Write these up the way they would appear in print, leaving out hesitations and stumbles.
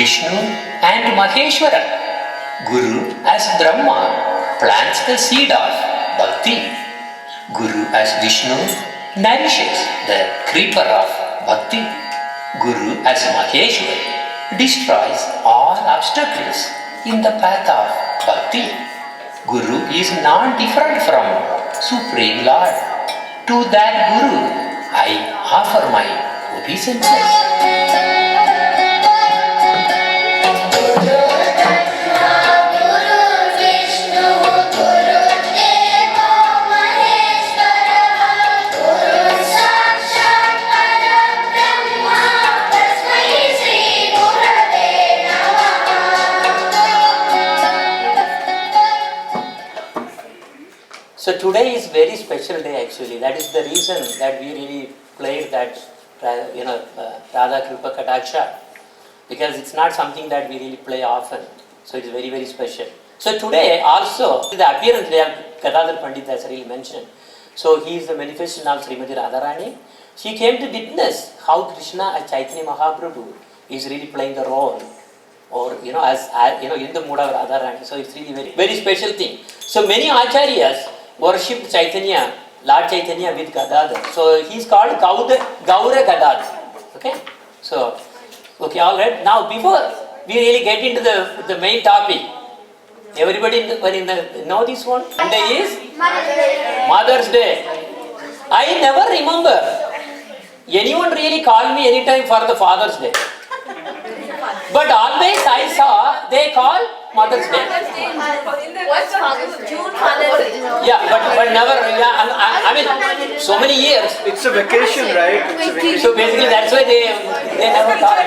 Vishnu and Maheshwara. Guru as Brahma plants the seed of Bhakti. Guru as Vishnu nourishes the creeper of Bhakti. Guru as Maheshwara destroys all obstacles in the path of Bhakti. Guru is not different from Supreme Lord. To that Guru I offer my obeisances. So today is very special day actually. That is the reason that we really played that, Radha Kripa Kataksha, because it's not something that we really play often. So it's very, very special. So today also, the appearance that Gadadhar Pandit has really mentioned. So he is the manifestation of Srimati Radharani. She came to witness how Krishna as Chaitanya Mahaprabhu is really playing the role, or as in the mood of Radharani. So it's really very, very special thing. So many acharyas worshipped Chaitanya, Lord Chaitanya with Gadadhar. So he is called Gaura Gadadhar. Okay? So, okay, alright. Now before we really get into the main topic, everybody know this one? Today is Mother's Day. I never remember anyone really called me anytime for the Father's Day. But always I saw they call Mother's Day. What's Father's Day? June Father's Day. Yeah, but never, I mean, so many years. It's a vacation, right? It's a vacation. So basically that's why they never thought.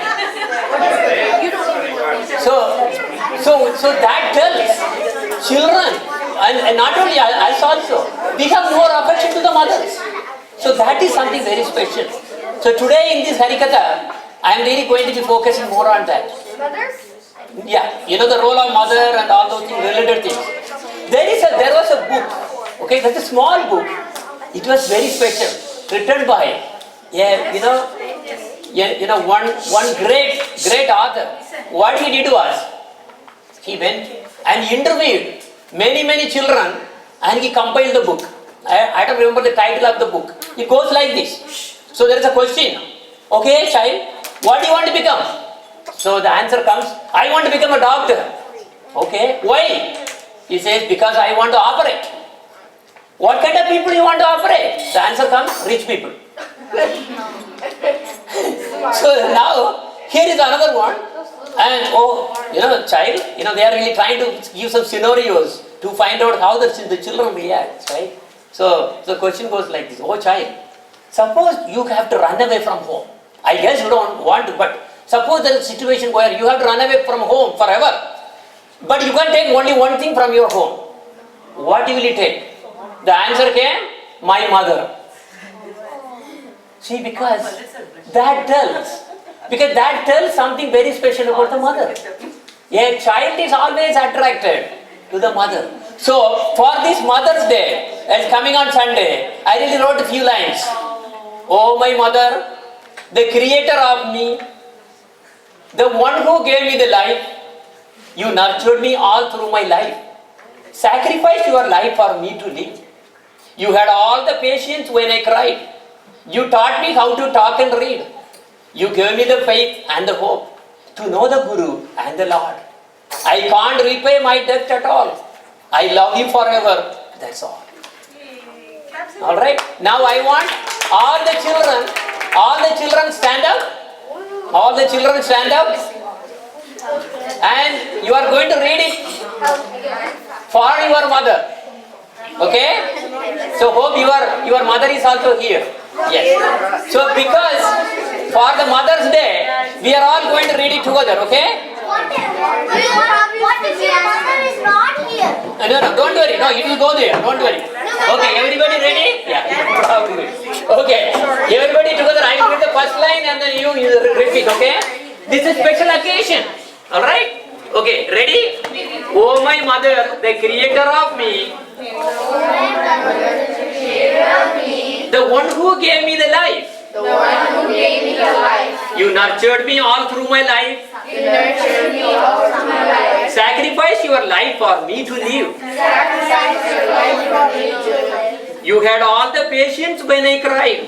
So that tells children, and not only us also, we have more affection to the mothers. So that is something very special. So today in this Hari Katha, I am really going to be focusing more on that. Mothers? Yeah, the role of mother and all those things, related things. There was a book, okay, that's a small book. It was very special, written by, one great author. What he did was, he went and interviewed many children and he compiled the book. I don't remember the title of the book. It goes like this. So there is a question. Okay, child, what do you want to become? So the answer comes, I want to become a doctor. Okay, why? He says, because I want to operate. What kind of people you want to operate? The answer comes, rich people. So now, here is another one. And child, they are really trying to give some scenarios to find out how the children react, right? So the question goes like this. Oh child, suppose you have to run away from home. I guess you don't want to, but suppose there is a situation where you have to run away from home forever. But you can take only one thing from your home. What will you take? The answer came, my mother. See, because that tells something very special about the mother. A child is always attracted to the mother. So, for this Mother's Day, as coming on Sunday, I really wrote a few lines. Oh my mother, the creator of me, the one who gave me the life, you nurtured me all through my life. Sacrificed your life for me to live. You had all the patience when I cried. You taught me how to talk and read. You gave me the faith and the hope to know the Guru and the Lord. I can't repay my debt at all. I love you forever. That's all. Alright? Now I want all the children stand up. All the children stand up. And you are going to read it for your mother. Okay? So hope your mother is also here. Yes. So because for the Mother's Day, we are all going to read it together, okay? What if your mother is not here? No, don't worry. No, you will go there. Don't worry. Okay, everybody ready? Yeah. Okay. Everybody together. I will read the first line and then you repeat, okay? This is special occasion. Alright? Okay, ready? Oh my mother, the creator of me. The one who gave me the life. The one who gave me the life. You nurtured me all through my life. You nurtured life for me to live. You had all the patience when I cried.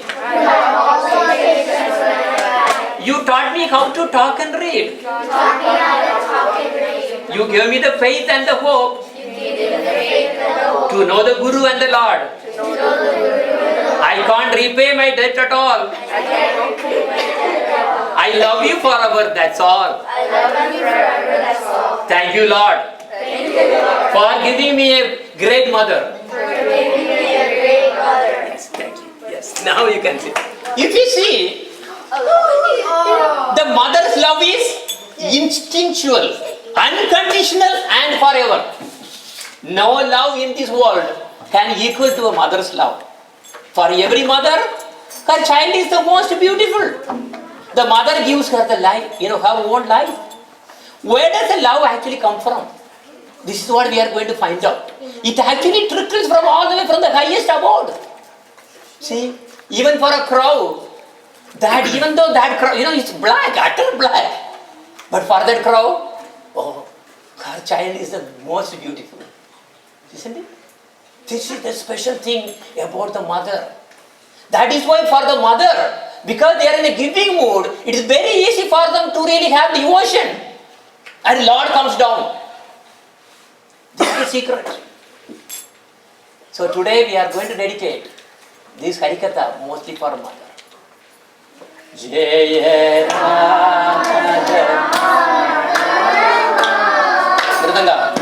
You taught me how to talk and read. You gave me the faith and the hope to know the Guru and the Lord. I can't repay my debt at all. I love you forever, that's all. Thank you, Lord, for giving me a great mother. Yes, thank you. Yes, now you can see. If you see, the mother's love is instinctual, unconditional and forever. No love in this world can equal to a mother's love. For every mother, her child is the most beautiful. The mother gives her the life, her own life. Where does the love actually come from? This is what we are going to find out. It actually trickles from all the way from the highest abode. See, even for a crow, even though that crow, it's black, utter black. But for that crow, her child is the most beautiful. Isn't it? This is the special thing about the mother. That is why for the mother, because they are in a giving mood, it is very easy for them to really have devotion. And Lord comes down. This is the secret. So today we are going to dedicate this Hari Katha mostly for mother. Jaya Mridanga.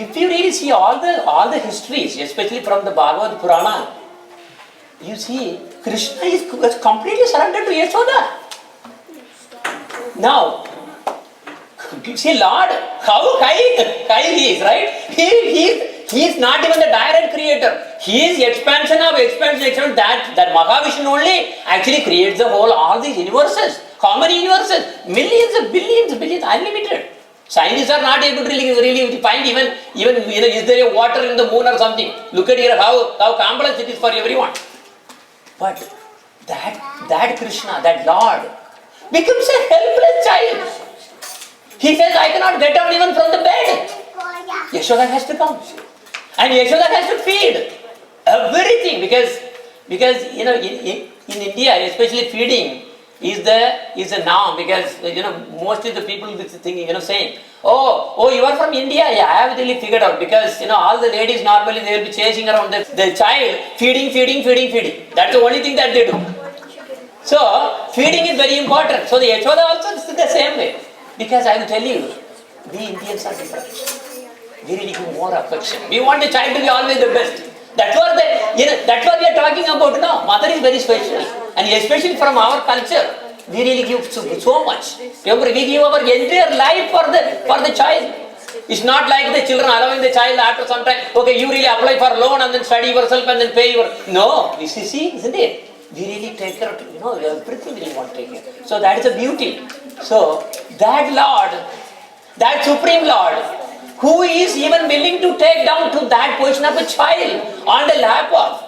If you really see all the histories, especially from the Bhagavad Purana, you see Krishna was completely surrendered to Yashoda. Now, see Lord, how high he is, right? He is not even the direct creator. He is expansion that Mahavishnu only actually creates all these universes. How many universes? Millions, billions, unlimited. Scientists are not able to really find even is there a water in the moon or something. Look at here how complex it is for everyone. But that Krishna, that Lord, becomes a helpless child. He says, I cannot get down even from the bed. Yashoda has to come. And Yashoda has to feed everything because in India, especially feeding is the norm, because mostly the people thinking, saying, oh, you are from India? Yeah, I have really figured out, because all the ladies normally they will be chasing around the child, feeding. That's the only thing that they do. So feeding is very important. So the Yashoda also is the same way, because I will tell you, we Indians are different. We really give more affection. We want the child to be always the best. That's what that's what we are talking about now. Mother is very special, and especially from our culture, we really give so much. Remember, we give our entire life for the child. It's not like the children allowing the child after some time. Okay, you really apply for loan and then study yourself and then pay your. No, you see, isn't it? We really take care of everything we want to take care. So that is the beauty. So that Lord, that Supreme Lord, who is even willing to take down to that position of a child on the lap of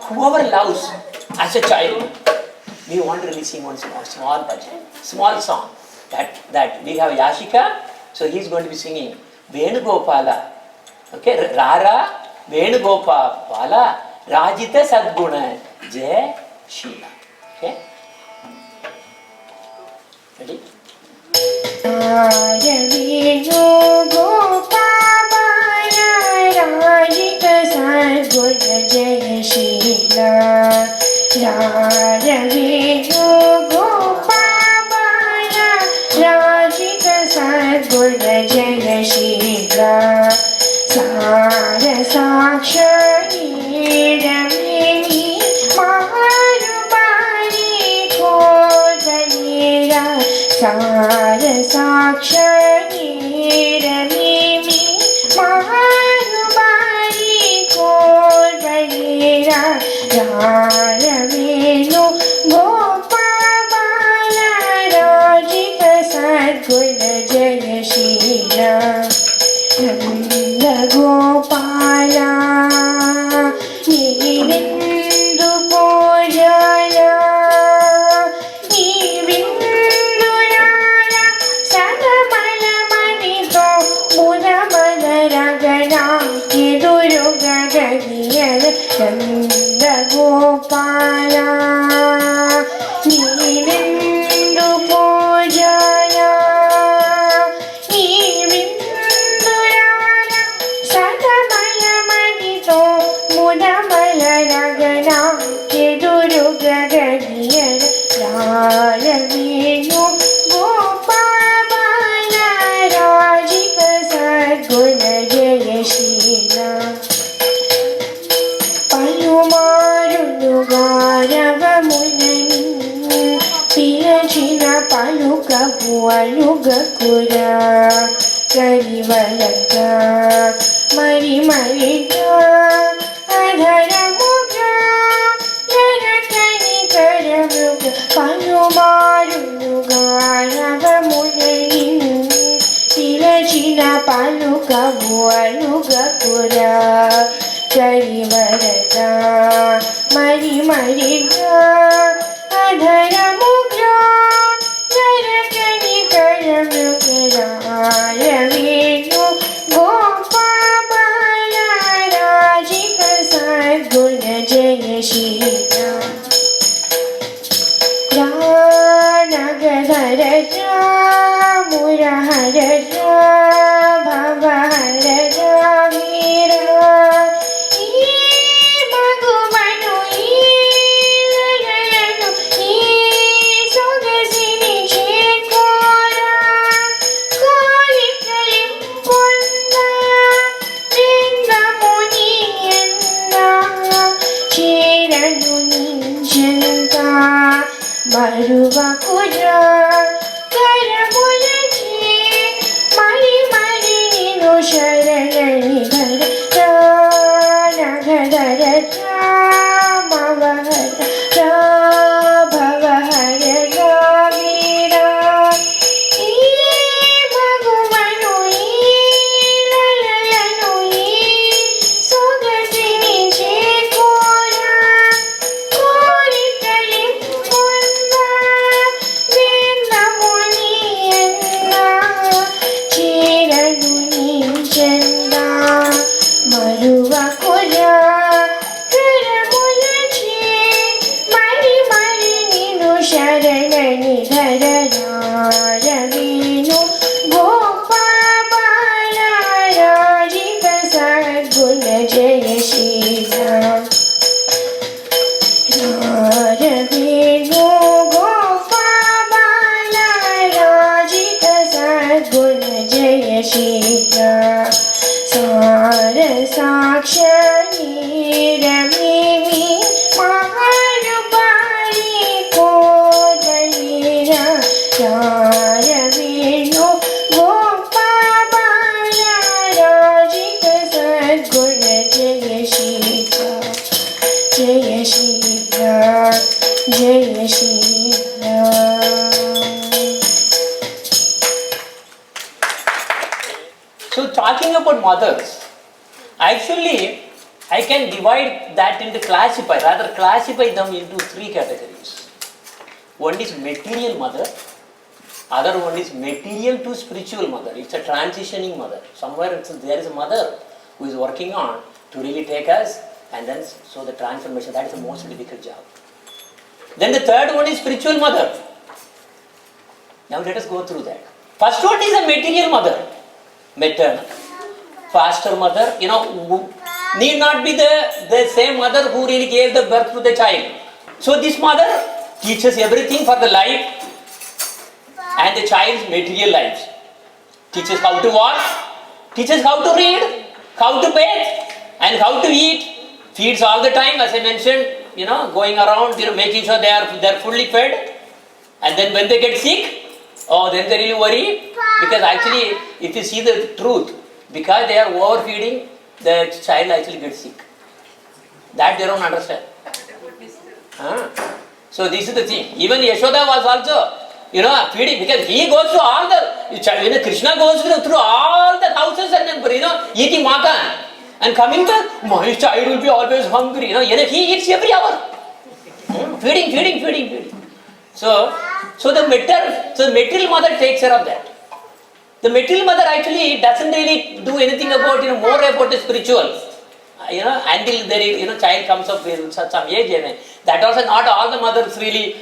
whoever loves as a child. We want to really sing one small bhajan, small song. That we have Yashika, so he is going to be singing Venugopala. Okay, Rara Venugopala Rajita Sadguna Jai Sheila. Okay? Ready? Rajita Sadguna Jai Sheila. Rajita Sadguna Jai Sheila. Sara Sakshani Ramini Maharubani Kodvanira. Sara Sakshani Ramini Maharubani Kodvanira. Raravenu Gopala Rajita Sadguna Jaya Sheila. Nanda Gopala Nivindu Pojala Nivindurala Sadamala Manito Mudamala Ragana Kiduru Gagadiyala. Nanda Gopala Nivindu Pojala Nivindurala Sadamala Manito Mudamala Ragana Kiduru Gagadiyala. Raravenu Gopala Rajita Sadguna Jaya Sheila. Palumarunuga Ravamunani Pilachina Paluka Pualuga Kura Karivalaka Marimarita Adharamuga Yarakani Karamuga. Palumarunuga Ravamunani Pilachina Paluka Pualuga Kura Karivalaka Marimarita Adharamuga Yarakani Karamuga. Raravenu Gopala Rajita Sadguna Jaya Sheila. Ranagadhara Murahara Bhavahara Veera Bhagavanu Lalanu Sogasini Chekora Kolikalim Ponna Vrindamuni Enna Cheranu Ninjanta Maruvakura Karamulachi Mari Mari Ninu Sharanani Dhara Mavahara Bhavahara Ravira Bhagavanu Lalanu Sogasini Chekora Kolikalim Ponna Vrindamuni Enna Cheranu Ninjanta Maruvakura Karamulachi Mari Mari Ninu Sharanani Dhara. Raravenu Gopala Rajita Sadguna Jaya Sheila. Raravenu Gopala Rajita Sadguna Jaya Sheila. Sara Sakshani Jai Shri Ram. So talking about mothers, actually I can divide that into classify them into three categories. One is material mother, other one is material to spiritual mother. It's a transitioning mother. Somewhere there is a mother who is working on to really take us, and then so the transformation, that is the most difficult job. Then the third one is spiritual mother. Now let us go through that. First one is a material mother, maternal. Foster mother, need not be the same mother who really gave the birth to the child. So this mother teaches everything for the life and the child's material lives. Teaches how to walk, teaches how to read, how to bathe, and how to eat. Feeds all the time, as I mentioned, going around, making sure they are fully fed. And then when they get sick, then they really worry. Because actually, if you see the truth, because they are overfeeding, the child actually gets sick. That they don't understand. So this is the thing. Even Yashoda was also, feeding, because he goes to all the, Krishna goes through all the houses and eating makan. And coming back, my child will be always hungry. He eats every hour. Feeding. So the material mother takes care of that. The material mother actually doesn't really do anything about, more about the spiritual. Until there child comes up with some age. That also not all the mothers really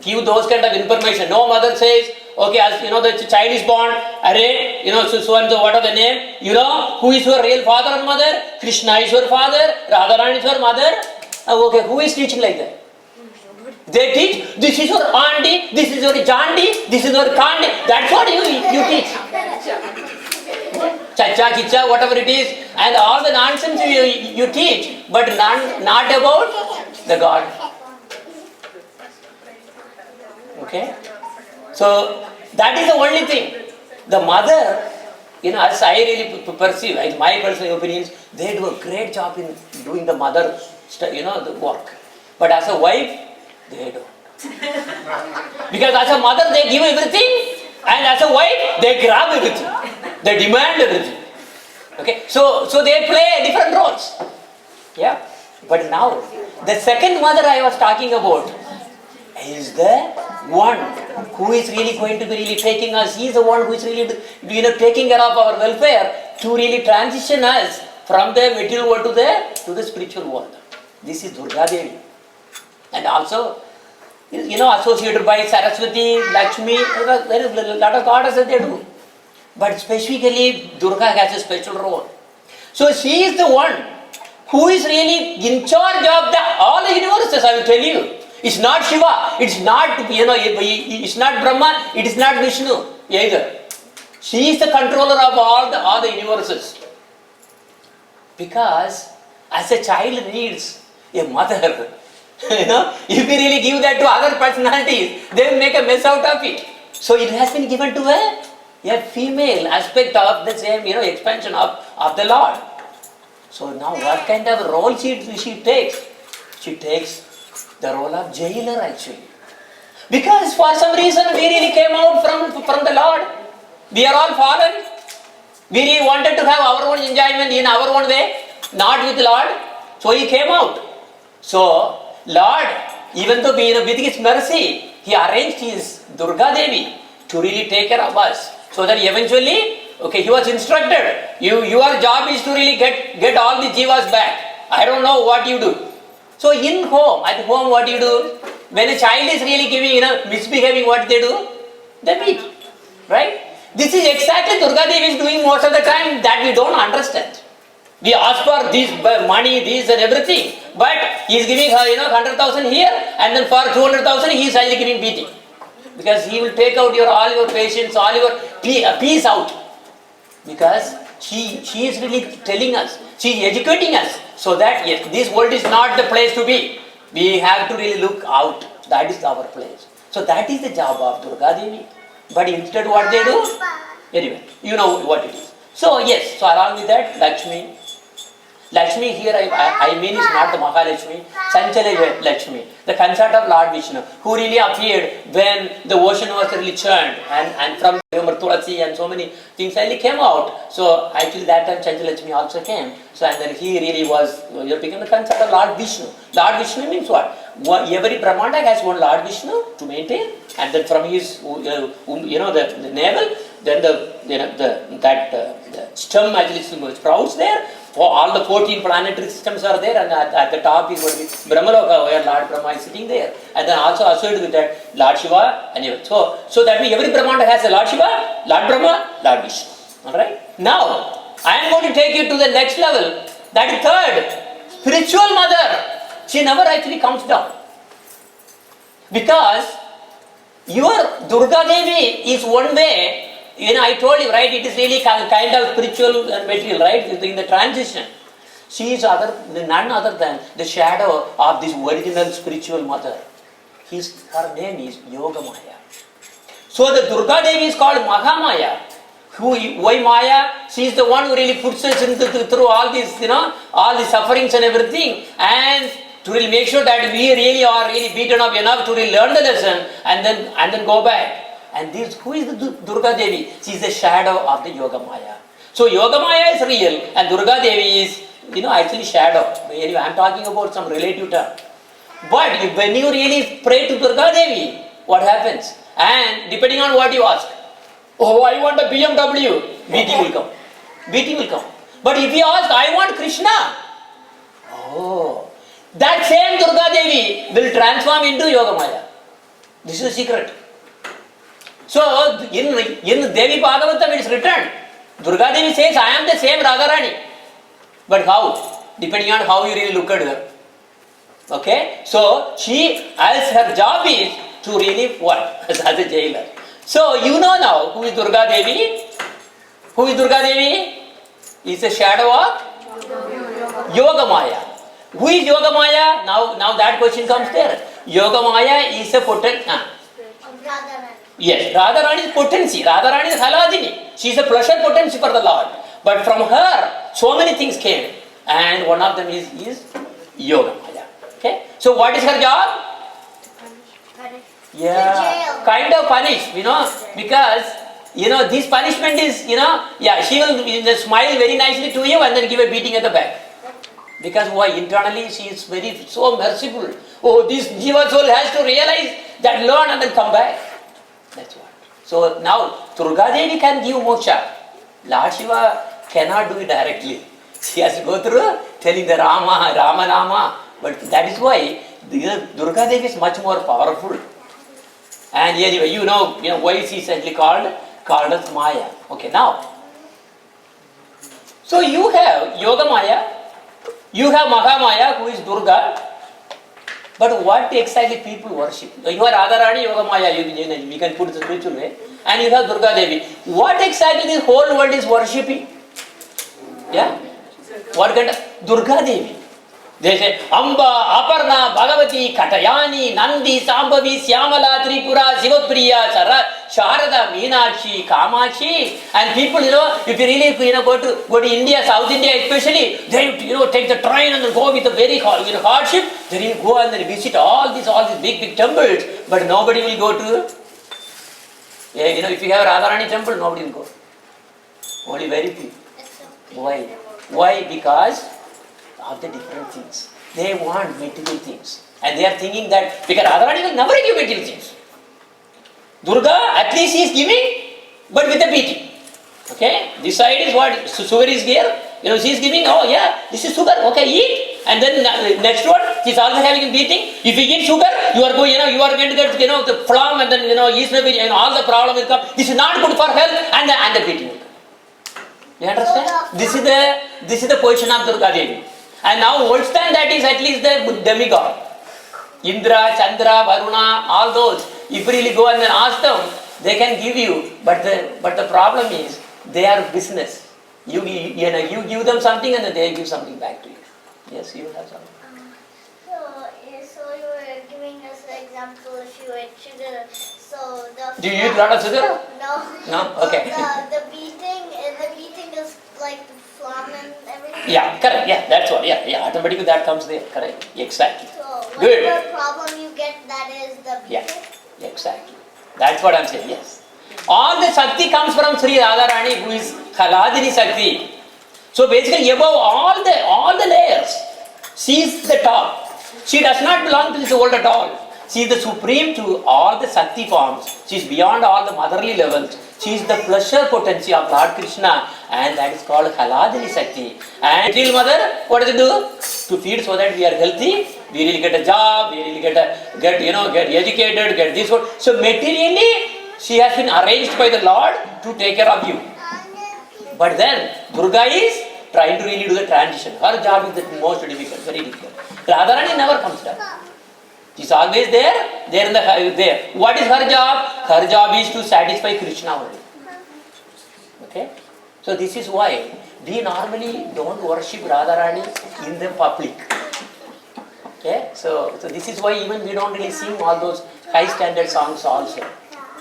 give those kind of information. No mother says, okay, as the child is born, array, so and so, what are the name? Who is your real father or mother? Krishna is your father, Radharani is your mother. Okay, who is teaching like that? They teach, this is your auntie, this is your jandi, this is your kandi. That's what you teach. Chacha, kicha, whatever it is, and all the nonsense you teach, but not about the God. Okay? So, that is the only thing. The mother, as I really perceive, as my personal opinions, they do a great job in doing the mother, the work. But as a wife, they don't. Because as a mother, they give everything, and as a wife, they grab everything. They demand everything. Okay? So they play different roles. Yeah? But now, the second mother I was talking about is the one who is really going to be really taking us. He is the one who is really taking care of our welfare to really transition us from the material world to the spiritual world. This is Durga Devi. And also, associated by Saraswati, Lakshmi, there is a lot of goddesses they do. But specifically, Durga has a special role. So she is the one who is really in charge of all the universes, I will tell you. It's not Shiva, it's not, it's not Brahma, it is not Vishnu either. She is the controller of all the universes. Because as a child needs a mother, if you really give that to other personalities, they will make a mess out of it. So it has been given to a female aspect of the same, expansion of the Lord. So now what kind of role she takes? She takes the role of jailer actually. Because for some reason we really came out from the Lord. We are all fallen. We really wanted to have our own enjoyment in our own way, not with Lord. So He came out. So Lord, even though with His mercy, He arranged His Durga Devi to really take care of us. So that eventually, He was instructed. Your job is to really get all the jivas back. I don't know what you do. So at home what you do? When a child is really giving, misbehaving, what they do? They beat. Right? This is exactly Durga Devi is doing most of the time that we don't understand. We ask for this money, this and everything. But he is giving her, 100,000 here, and then for 200,000 he is actually giving beating. Because he will take out all your patience, all your peace out. Because she is really telling us, she is educating us, so that yes, this world is not the place to be. We have to really look out. That is our place. So that is the job of Durga Devi. But instead what they do? Anyway, you know what it is. So yes, so along with that, Lakshmi Lakshmi here I mean is not the Mahalakshmi, Sanchala Lakshmi, the consort of Lord Vishnu, who really appeared when the ocean was really churned and from Tulasi and so many things really came out. So actually that time Sanchala Lakshmi also came. So and then he really was, became the consort of Lord Vishnu. Lord Vishnu means what? Every Brahmanda has one Lord Vishnu to maintain, and then from his, the navel, then the stem actually sprouts there. All the 14 planetary systems are there, and at the top is going to be Brahmaloka, where Lord Brahma is sitting there. And then also associated with that Lord Shiva, and so that means every Brahmanda has a Lord Shiva, Lord Brahma, Lord Vishnu. Alright? Now, I am going to take you to the next level, that is third, spiritual mother. She never actually comes down. Because your Durga Devi is one way. I told you, right, it is really kind of spiritual and material, right, in the transition. She is none other than the shadow of this original spiritual mother. Her name is Yogamaya. So the Durga Devi is called Mahamaya. Why Maya? She is the one who really puts us through all these, all the sufferings and everything, and to really make sure that we really are really beaten up enough to really learn the lesson and then go back. And who is the Durga Devi? She is the shadow of the Yogamaya. So Yogamaya is real and Durga Devi is, actually shadow. Anyway, I am talking about some relative term. But when you really pray to Durga Devi, what happens? And depending on what you ask, oh, I want a BMW, BT will come. BT will come. But if you ask, I want Krishna, oh, that same Durga Devi will transform into Yogamaya. This is the secret. So, in Devi Bhagavatam it is written, Durga Devi says, I am the same Radharani. But how? Depending on how you really look at her. Okay? So, she, as her job is to really what? As a jailer. So, you know now who is Durga Devi? Who is Durga Devi? Is a shadow of Yogamaya. Who is Yogamaya? Now that question comes there. Yogamaya is a potent. Yes, Radharani is potency. Radharani is Haladini. She is a pleasure potency for the Lord. But from her, so many things came. And one of them is Yogamaya. Okay? So what is her job? Yeah, kind of punish, because, this punishment is, she will smile very nicely to you and then give a beating at the back. Because why? Internally she is so merciful. Oh, this Jiva soul has to realize that, learn and then come back. That's what. So now, Durga Devi can give moksha. Lord Shiva cannot do it directly. She has to go through telling the Rama Nama. But that is why Durga Devi is much more powerful. And anyway, why she is actually called as Maya. Okay, now. So you have Yogamaya, you have Mahamaya, who is Durga. But what exactly people worship? You are Radharani, Yogamaya, we can put it in the spiritual way. And you have Durga Devi. What exactly this whole world is worshipping? Yeah? What kind of? Durga Devi. They say, Amba, Aparna, Bhagavati, Katayani, Nandi, Sambhavi, Syamala, Tripura, Sivapriya, Sharada, Meenakshi, Kamachi. And people, if you really go to India, South India especially, they take the train and then go with a very hardship. They really go and then visit all these big temples. But nobody will go to, if you have Radharani temple, nobody will go. Only very few. Why? Why? Because of the different things. They want material things. And they are thinking that, because Radharani will never give material things. Durga, at least she is giving, but with a beating. Okay? This side is what? Sugar is here. She is giving, oh yeah, this is sugar. Okay, eat. And then next one, she is also having a beating. If you eat sugar, you are going to get, the phlegm and then, yeast may be, all the problem will come. This is not good for health and the beating will come. You understand? This is the position of Durga Devi. And now worse than that is at least the demigod. Indra, Chandra, Varuna, all those. If you really go and then ask them, they can give you. But the problem is, they are business. You give them something and then they give something back to you. Yes, you have something. So you were giving us an example if you ate sugar. So the Do you eat a lot of sugar? No. No? Okay. The beating is like the phlegm and everything. Yeah, correct. Yeah, that's what. Yeah. Automatically that comes there. Correct. Exactly. So Good. whatever problem you get, that is the Yeah, exactly. That's what I'm saying. Yes. All the Shakti comes from Sri Radharani, who is Khaladini Shakti. So basically, above all the layers, she is the top. She does not belong to this world at all. She is the supreme to all the Shakti forms. She is beyond all the motherly levels. She is the pleasure potency of Lord Krishna, and that is called Haladini Shakti. And material mother, what does it do? To feed so that we are healthy, we really get a job, we really get educated, get this one. So materially, she has been arranged by the Lord to take care of you. But then Durga is trying to really do the transition. Her job is the most difficult, very difficult. Radharani never comes down. She is always there. There. What is her job? Her job is to satisfy Krishna only. Okay? So this is why we normally don't worship Radharani in the public. Okay? So this is why even we don't really sing all those high standard songs also.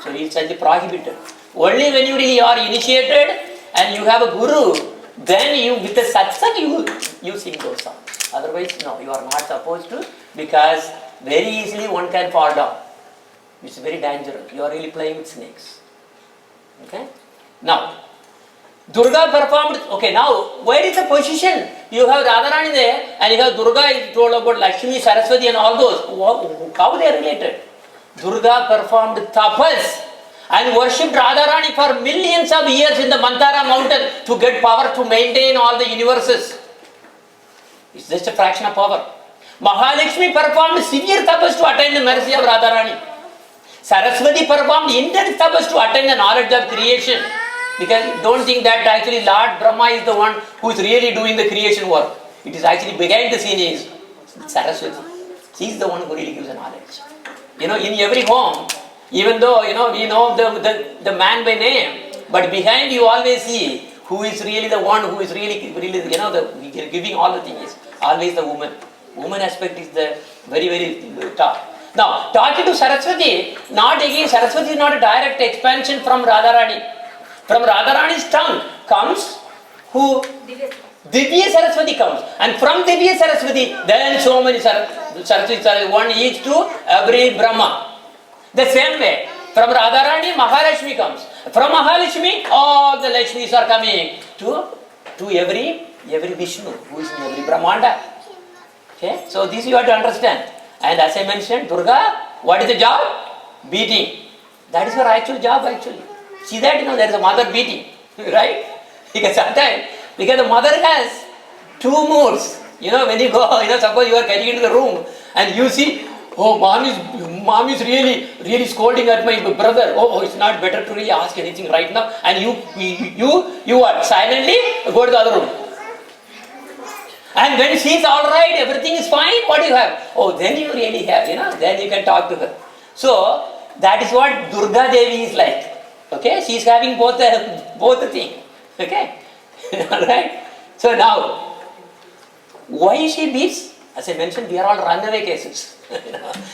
So it's actually prohibited. Only when you really are initiated and you have a guru, then you, with the satsang, you sing those songs. Otherwise, no, you are not supposed to, because very easily one can fall down. It's very dangerous. You are really playing with snakes. Okay? Now, Durga performed, okay, now, where is the position? You have Radharani there, and you have Durga, is told about Lakshmi, Saraswati and all those. How they are related? Durga performed tapas and worshipped Radharani for millions of years in the Mantara mountain to get power to maintain all the universes. It's just a fraction of power. Mahalakshmi performed severe tapas to attain the mercy of Radharani. Saraswati performed intense tapas to attain the knowledge of creation. Because don't think that actually Lord Brahma is the one who is really doing the creation work. It is actually behind the scene is Saraswati. She is the one who really gives the knowledge. In every home, even though, we know the man by name, but behind you always see who is really the one who is really giving all the things. Always the woman. Woman aspect is the very, very top. Now, talking to Saraswati, Saraswati is not a direct expansion from Radharani. From Radharani's tongue comes who? Divya Saraswati comes. And from Divya Saraswati, then so many Saraswati, one each to every Brahma. The same way, from Radharani, Mahalakshmi comes. From Mahalakshmi, all the Lakshmis are coming to every Vishnu, who is in every Brahmanda. Okay? So this you have to understand. And as I mentioned, Durga, what is the job? Beating. That is her actual job actually. See that, there is a mother beating. Right? Because sometimes, because the mother has two moods. When you go, suppose you are getting into the room and you see, oh, mom is really scolding at my brother. Oh, it's not better to really ask anything right now. And you what? Silently go to the other room. And when she is all right, everything is fine, what do you have? Oh, then you really have, then you can talk to her. So, that is what Durga Devi is like. Okay, she is having both the thing. Okay, alright. So now, why she beats? As I mentioned, we are all runaway cases.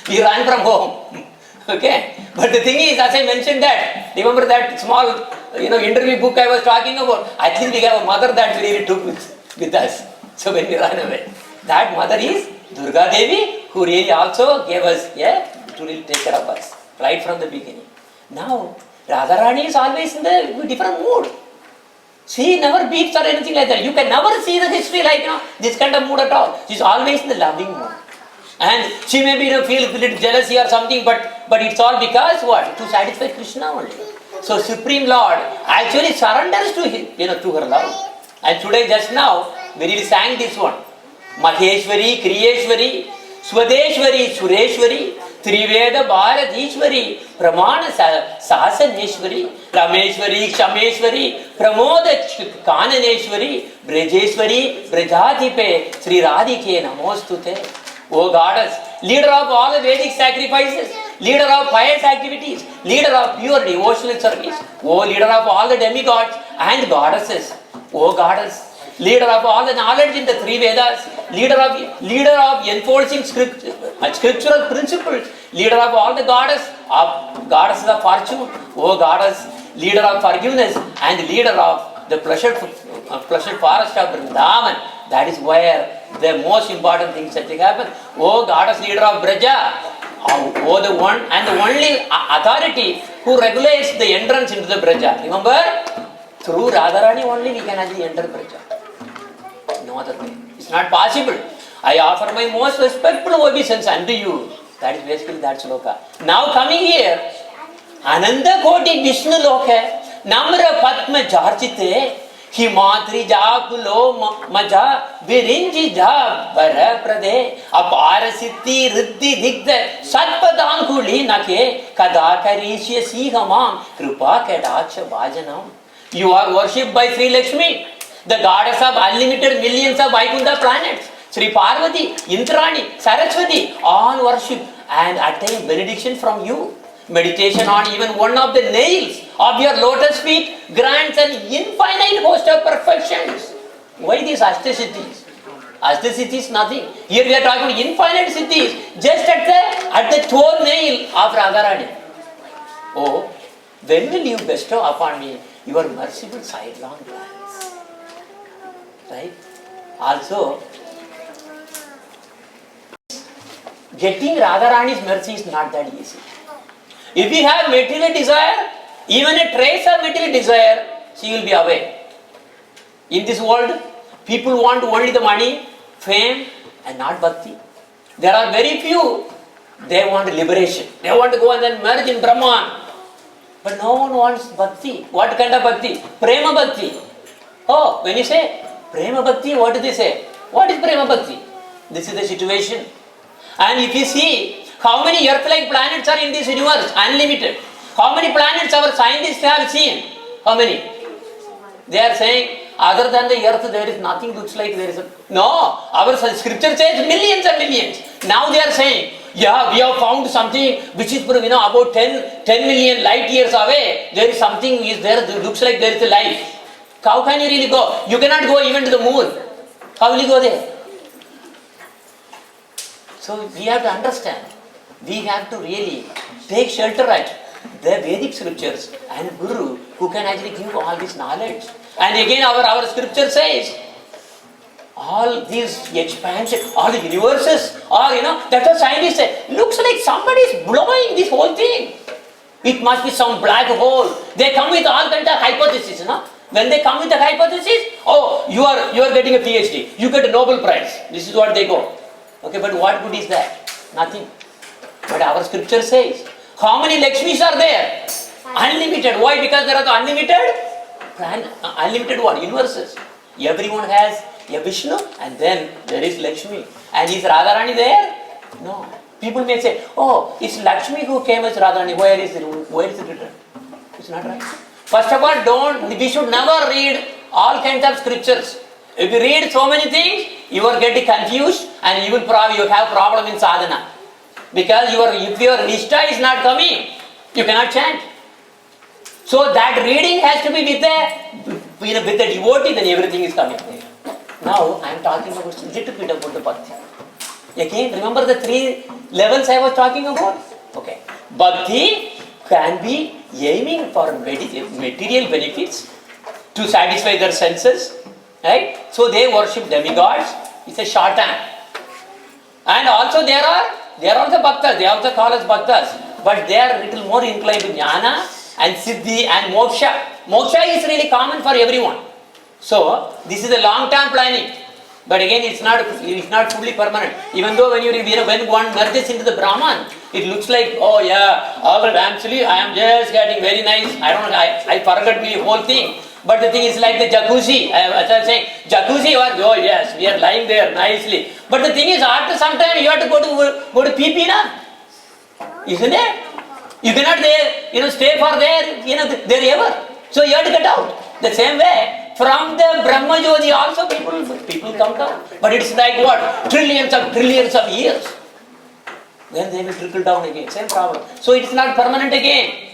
We run from home. Okay, but the thing is, as I mentioned that, remember that small, interview book I was talking about? I think we have a mother that we really took with us. So when we run away, that mother is Durga Devi, who really also gave us, to really take care of us, right from the beginning. Now, Radharani is always in the different mood. She never beats or anything like that. You can never see the history like, this kind of mood at all. She is always in the loving mood. And she may be, feel a little jealousy or something, but it's all because what? To satisfy Krishna only. So Supreme Lord actually surrenders to him, to her love. And today, just now, we really sang this one. Maheshwari, Kriyeshwari, Swadeshwari, Sureshwari, Triveda Bharatishwari, Pramana Sasaneshwari, Rameshwari, Kshameshwari, Pramoda Kananeshwari, Brajeshwari, Brajadipe, Sri Radhike Namostute. O Goddess, leader of all the Vedic sacrifices, leader of pious activities, leader of pure devotional service, O leader of all the demigods and goddesses, O Goddess, leader of all the knowledge in the three Vedas, leader of enforcing scriptural principles, leader of all the goddesses of fortune, O Goddess, leader of forgiveness and leader of the pleasure forest of Vrindavan, That is where the most important things that happen. Oh, goddess leader of Braja, oh, the one and the only authority who regulates the entrance into the Braja. Remember, through Radharani only we can actually enter Braja. No other way. It's not possible. I offer my most respectful obeisance unto you. That is basically that sloka. Now coming here, Ananda Koti Vishnu Loka, Namra Padma Jarjite, Himatri Jakulo Maja, Virinji Ja Bara Prade, Apara Siddhi Riddhi Digda, Satpadankuli Nake, Kadakarisha Sihamam, Krupa Kadaksha Bhajanam. You are worshipped by Sri Lakshmi, the goddess of unlimited millions of Vaikunta planets. Sri Parvati, Indrani, Saraswati, all worship and attain benediction from you. Meditation on even one of the nails of your lotus feet grants an infinite host of perfections. Why these Ashtasiddhis? Ashtasiddhis is nothing. Here we are talking about infinite siddhis just at the toe nail of Radharani. Oh, when will you bestow upon me your merciful sidelong glance? Right? Also, getting Radharani's mercy is not that easy. If we have material desire, even a trace of material desire, she will be away. In this world, people want only the money, fame, and not bhakti. There are very few, they want liberation. They want to go and then merge in Brahman. But no one wants bhakti. What kind of bhakti? Prema bhakti. Oh, when you say Prema bhakti, what do they say? What is Prema bhakti? This is the situation. And if you see how many earth-like planets are in this universe, unlimited. How many planets our scientists have seen? How many? They are saying, other than the earth, there is nothing looks like there is a... No, our scripture says millions and millions. Now they are saying, yeah, we have found something which is about 10 million light years away. There is something is there that looks like there is a life. How can you really go? You cannot go even to the moon. How will you go there? So we have to understand. We have to really take shelter at the Vedic scriptures and Guru who can actually give all this knowledge. And again our scripture says, all these expansion, all the universes are, that's what scientists say, looks like somebody is blowing this whole thing. It must be some black hole. They come with all kinds of hypotheses, When they come with the hypothesis, oh, you are getting a PhD, you get a Nobel Prize. This is what they go. Okay, but what good is that? Nothing. But our scripture says, how many Lakshmis are there? Unlimited. Why? Because there are the unlimited what? Universes. Everyone has a Vishnu and then there is Lakshmi. And is Radharani there? No. People may say, oh, it's Lakshmi who came as Radharani. Where is it written? It's not right. First of all, we should never read all kinds of scriptures. If you read so many things, you are getting confused and you have problem in sadhana. Because if your nishtha is not coming, you cannot chant. So that reading has to be with the devotee, then everything is coming there. Now I am talking about a little bit about the bhakti. Again, remember the 3 levels I was talking about? Okay. Bhakti can be aiming for material benefits to satisfy their senses. Right? So they worship demigods. It's a shorthand. And also there are also bhaktas. They also call us bhaktas. But they are a little more inclined to jnana and siddhi and moksha. Moksha is really common for everyone. So this is a long-term planning. But again, it's not fully permanent. Even though when one merges into the Brahman, it looks like, oh yeah, actually I am just getting very nice. I forgot the whole thing. But the thing is like the jacuzzi. As I was saying, jacuzzi, oh yes, we are lying there nicely. But the thing is, after some time, you have to go to pee, isn't it? You cannot stay for there ever. So you have to get out. The same way, from the Brahma Jyoti also people come down. But it's like what? Trillions of years. Then they will trickle down again. Same problem. So it's not permanent again.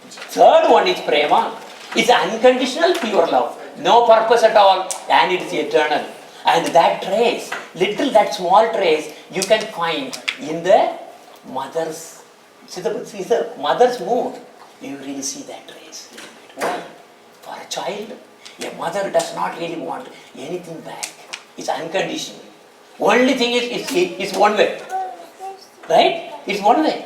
Third one is prema. It's unconditional pure love. No purpose at all. And it is eternal. And that trace, that small trace, you can find in the mother's, see the mother's mood. You really see that trace. Why? For a child, a mother does not really want anything back. It's unconditional. Only thing is, it's one way. Right? It's one way.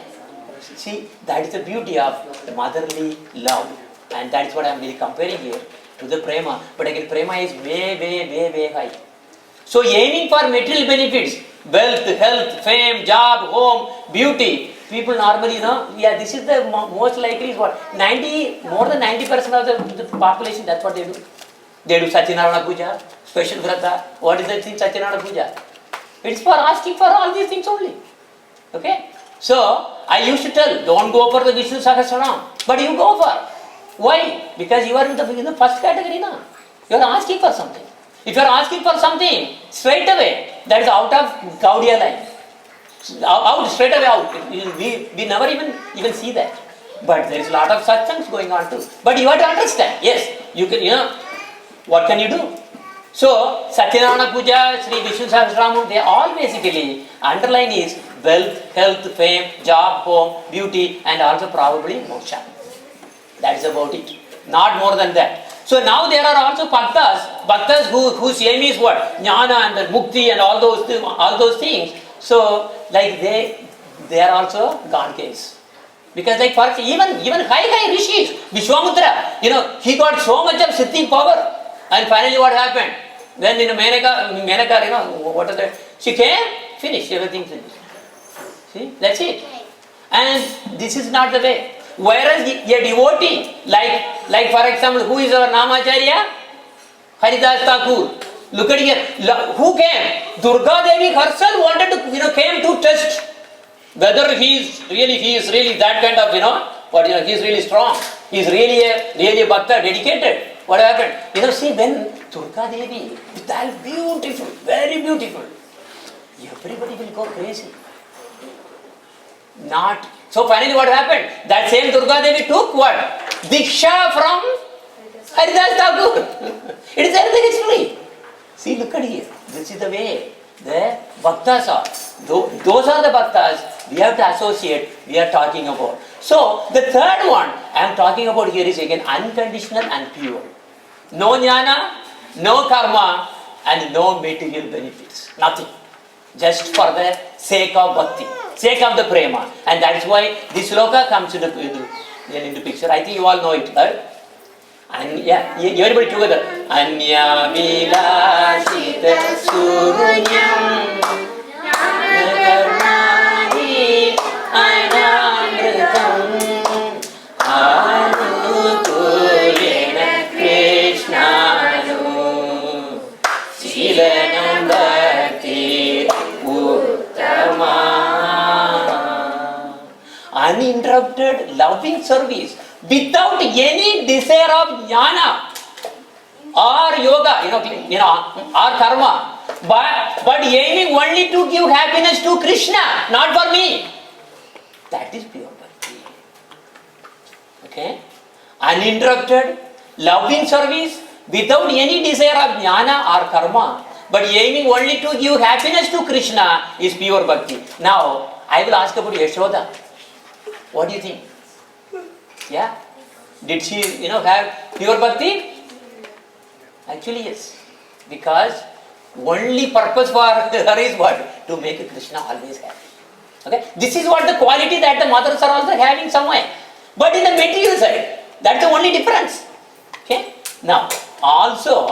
See, that is the beauty of motherly love. And that is what I am really comparing here to the prema. But again, prema is way high. So aiming for material benefits, wealth, health, fame, job, home, beauty, people normally, this is the most likely is what? More than 90% of the population, that's what they do. They do Satyanarayana Puja, special Vrata. What is the thing Satyanarayana Puja? It's for asking for all these things only. Okay? So, I used to tell, don't go for the Vishnu Sahasranam, but you go for. Why? Because you are in the first category now. You are asking for something. If you are asking for something, straight away, that is out of Gaudiya line. Out, straight away out. We never even see that. But there is a lot of satsangs going on too. But you have to understand, yes, you can, what can you do? So, Satyanarayana Puja, Sri Vishnu Sahasranam, they all basically underline is wealth, health, fame, job, home, beauty, and also probably moksha. That is about it. Not more than that. So now there are also bhaktas whose aim is what? Jnana and the mukti and all those things. So like they are also gone case. Because like for even high rishis, Vishwamutra, he got so much of siddhi power. And finally what happened? When Menaka, what is that? She came, finished, everything finished. See, that's it. And this is not the way. Whereas a devotee, like for example, who is our Namacharya? Hari Katha. Look at here. Who came? Durga Devi herself wanted to, came to test whether he is really that kind of, he is really strong. He is really a bhakta, dedicated. What happened? See, when Durga Devi, that beautiful, very beautiful, everybody will go crazy. Not. So finally what happened? That same Durga Devi took what? Diksha from Haridas Thakur. It is everything is free. See, look at here. This is the way the bhaktas are. Those are the bhaktas we have to associate, we are talking about. So the third one I am talking about here is again unconditional and pure. No jnana, no karma, and no material benefits. Nothing. Just for the sake of bhakti, sake of the prema. And that's why this sloka comes into picture. I think you all know it, right? And yeah, everybody together. Anya vilashita surunyam nakarmani anamritam anukulena krishnanu silanam bhakti uttama. loving service without any desire of jnana or yoga, or karma, but aiming only to give happiness to Krishna, not for me. That is pure bhakti. Okay? Uninterrupted, loving service without any desire of jnana or karma, but aiming only to give happiness to Krishna is pure bhakti. Now, I will ask about Yashoda. What do you think? Yeah? Did she, have pure bhakti? Actually, yes. Because only purpose for her is what? To make Krishna always happy. Okay? This is what the quality that the mothers are also having somewhere. But in the material side, that's the only difference. Okay? Now, also,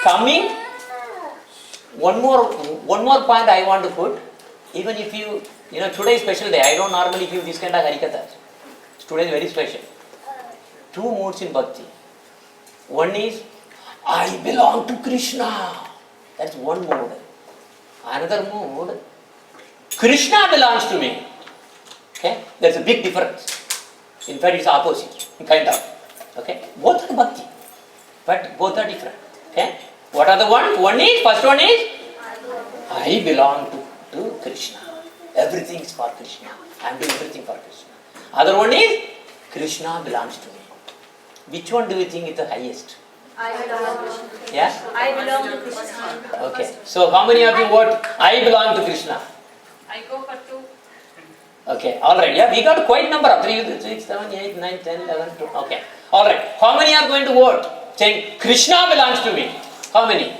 coming, one more point I want to put. Even if you, today is special day. I don't normally give this kind of Hari Katha. Today is very special. Two moods in bhakti. One is, I belong to Krishna. That's one mood. Another mood, Krishna belongs to me. Okay? There's a big difference. In fact, it's opposite, kind of. Okay? Both are bhakti, but both are different. Okay? What are the one? First one is, I belong to Krishna. Everything is for Krishna. I am doing everything for Krishna. Other one is, Krishna belongs to me. Which one do you think is the highest? I belong to Krishna. Yeah? I belong to Krishna. Okay. So how many of you vote, I belong to Krishna? I go for 2. Okay. Alright. Yeah, we got quite number of 3, 6, 7, 8, 9, 10, 11, 12. Okay. Alright. How many are going to vote saying, Krishna belongs to me? How many?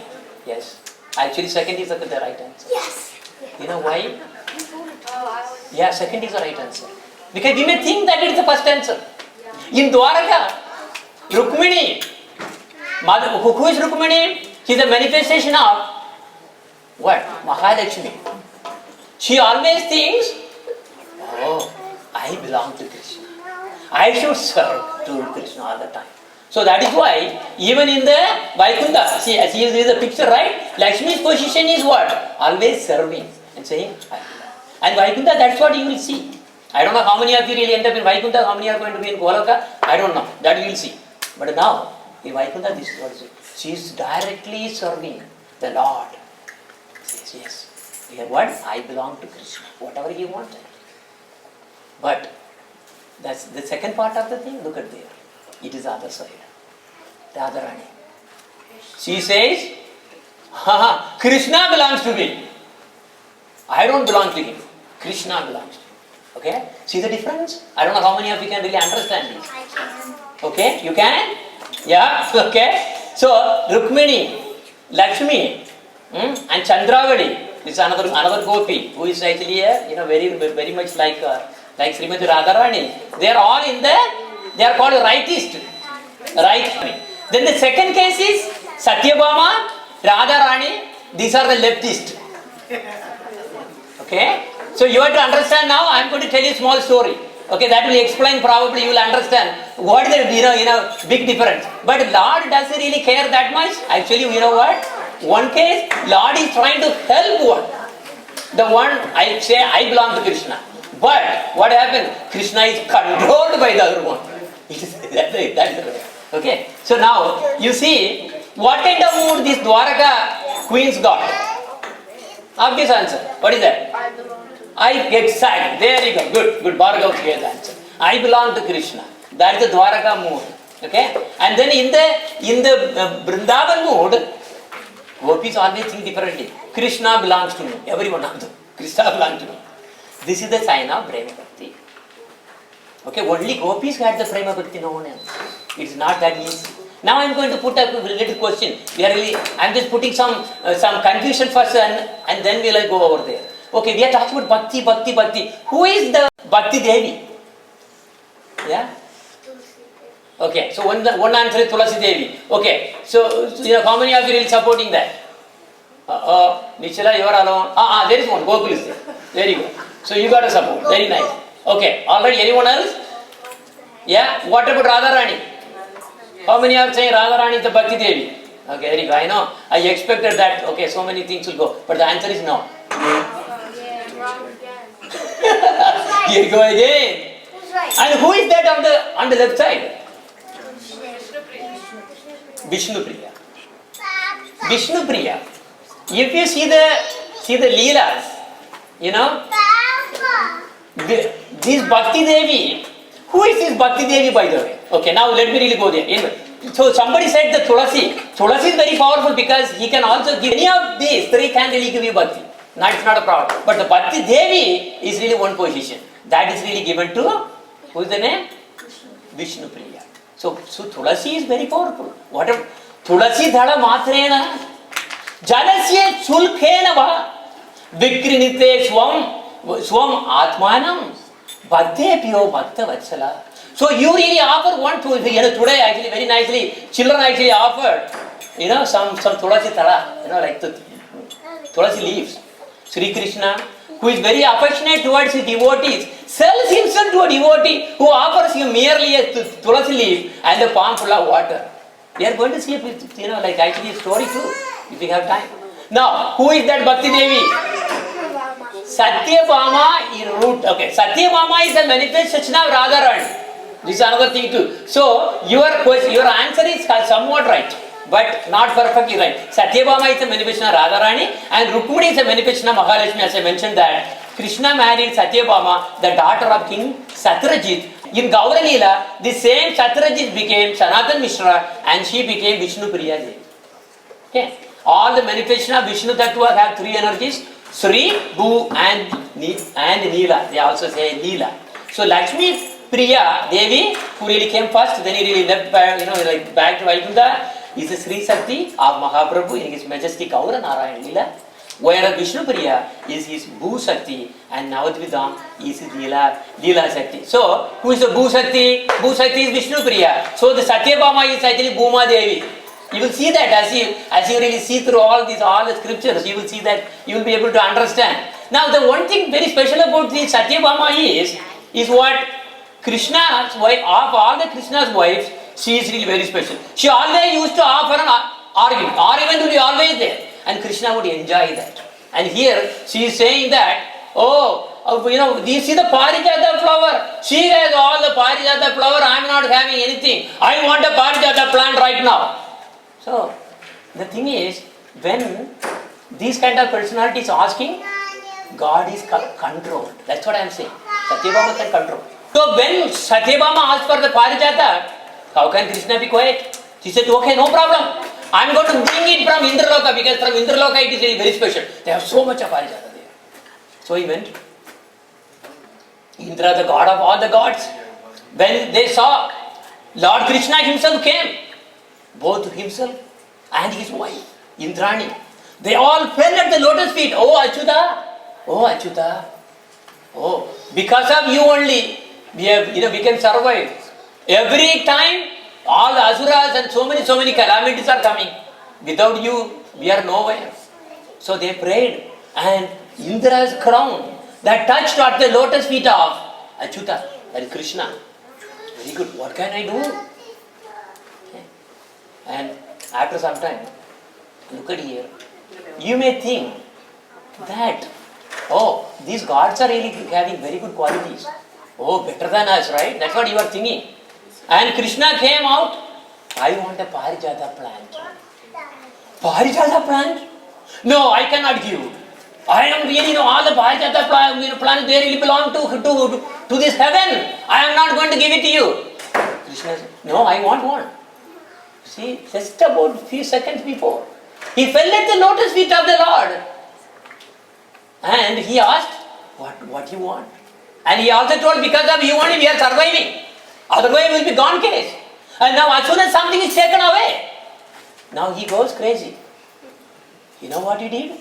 Yes. Actually, second is the right answer. Yes. You know why? Yeah, second is the right answer. Because we may think that it's the first answer. In Dwaraka, Rukmini, Mother, who is Rukmini? She is a manifestation of what? Mahalakshmi. She always thinks, oh, I belong to Krishna. I should serve to Krishna all the time. So that is why, even in the Vaikuntha, see, as you see the picture, right? Lakshmi's position is what? Always serving and saying, I belong. And Vaikuntha, that's what you will see. I don't know how many of you really end up in Vaikuntha, how many are going to be in Golaka, I don't know. That we will see. But now, in Vaikuntha, this is what it is. She is directly serving the Lord. Says, yes. Here what? I belong to Krishna. Whatever he wanted. But that's the second part of the thing. Look at there. It is the other side. Radharani. She says, Krishna belongs to me. I don't belong to him. Krishna belongs to me. Okay? See the difference? I don't know how many of you can really understand this. I can. Okay? You can? Yeah? Okay? So, Rukmini, Lakshmi, and Chandravali, this is another gopi, who is actually very much like Srimati Radharani. They are all in they are called rightist. Right? Then the second case is Satyabhama, Radharani, these are the leftist. Okay? So you have to understand now, I am going to tell you a small story. Okay, that will explain, probably you will understand what is the big difference. But Lord doesn't really care that much. Actually, you know what? One case, Lord is trying to help one. The one, I say, I belong to Krishna. But what happened? Krishna is controlled by the other one. That's it. Okay, so now you see what kind of mood this Dwaraka queens got. Obvious answer. What is that? I get sad. There you go. Good. Bhargav gave the answer. I belong to Krishna. That is the Dwaraka mood. Okay? And then in the Vrindavan mood, gopis always think differently. Krishna belongs to me. Everyone of them. Krishna belongs to me. This is the sign of Prema Bhakti. Okay, only gopis had the Prema Bhakti, no one else. It's not that easy. Now I am going to put a related question. I am just putting some confusion first and then we will go over there. Okay, we are talking about Bhakti. Who is the Bhakti Devi? Yeah? Okay, so one answer is Tulasi Devi. Okay, so how many of you are supporting that? Nichala, you are alone. There is one. Gokul is there. There you go. So you got a support. Very nice. Okay, already anyone else? Yeah? What about Radharani? How many are saying Radharani is the Bhakti Devi? Okay, there you go. I know. I expected that. Okay, so many things will go. But the answer is no. Here you go again. Who's right? And who is that on the left side? Vishnu Priya. Vishnu Priya. If you see the Leelas, this Bhakti Devi, who is this Bhakti Devi, by the way? Okay, now let me really go there. Anyway, so somebody said the Tulasi. Tulasi is very powerful because he can also give any of these three can really give you Bhakti. No, it's not a problem. But the Bhakti Devi is really one position. That is really given to, who is the name? Vishnu Priya. So Tulasi is very powerful. What if Tulasi Dhala Matrena Janasya Sulkhena Va Vikrinite Swam Atmanam Bhakte Pyo Bhakta Vatsala. So you really offer one to today actually very nicely children actually offered some Tulasi Thala, like the Tulasi leaves. Sri Krishna, who is very affectionate towards his devotees, sells himself to a devotee who offers him merely a Tulasi leaf and a palm full of water. We are going to see like actually a story too, if we have time. Now, who is that Bhakti Devi? Satyabhama is root. Okay, Satyabhama is a manifestation of Radharani. This is another thing too. So, your answer is somewhat right, but not perfectly right. Satyabhama is a manifestation of Radharani and Rukmini is a manifestation of Mahalakshmi, as I mentioned that. Krishna married Satyabhama, the daughter of King Satyajit. In Gaura Leela, the same Satyajit became Sanatan Mishra and she became Vishnu Priya Devi. Okay. All the manifestation of Vishnu Tattva have three energies, Sri, Bhu and Neela. They also say Leela. So Lakshmi Priya Devi, who really came first, then he really left back to Vaikuntha. is the Sri Sakti of Mahaprabhu in his majestic Aura Narayan Lila. Whereas Vishnu Priya is his Bhu Sakti and Navadvidam is his Leela Sakti. So, who is the Bhu Sakti? Bhu Sakti is Vishnu Priya. So, the Satyabhama is actually Bhuma Devi. You will see that as you really see through all the scriptures, you will see that you will be able to understand. Now, the one thing very special about the Satyabhama is what Krishna's wife, of all the Krishna's wives, she is really very special. She always used to offer an argument. Argument will be always there. And Krishna would enjoy that. And here she is saying that, do you see the Parijata flower? She has all the Parijata flower, I am not having anything. I want a Parijata plant right now. So, the thing is, when these kind of personalities asking, God is controlled. That's what I am saying. Satyabhama can control. So, when Satyabhama asked for the Parijata, how can Krishna be quiet? She said, okay, no problem. I am going to bring it from Indraloka because from Indraloka it is really very special. They have so much of Parijata there. So he went. Indra, the god of all the gods, when they saw Lord Krishna himself came, both himself and his wife, Indrani, they all fell at the lotus feet. Oh Achyuta, oh Achyuta, oh, because of you only, we can survive. Every time all the asuras and so many calamities are coming. Without you, we are nowhere. So they prayed, and Indra's crown that touched at the lotus feet of Achyuta, that is Krishna. Very good. What can I do? Okay. And after some time, look at here. You may think that, these gods are really having very good qualities. Oh, better than us, right? That's what you are thinking. And Krishna came out, I want a Parijata plant. Parijata plant? No, I cannot give. I am really, all the Parijata plants, they really belong to this heaven. I am not going to give it to you. Krishna said, no, I want one. See, just about a few seconds before, he fell at the lotus feet of the Lord. And he asked, what you want? And he also told, because of you only we are surviving. Otherwise we will be gone case. And now as soon as something is taken away, now he goes crazy. You know what he did?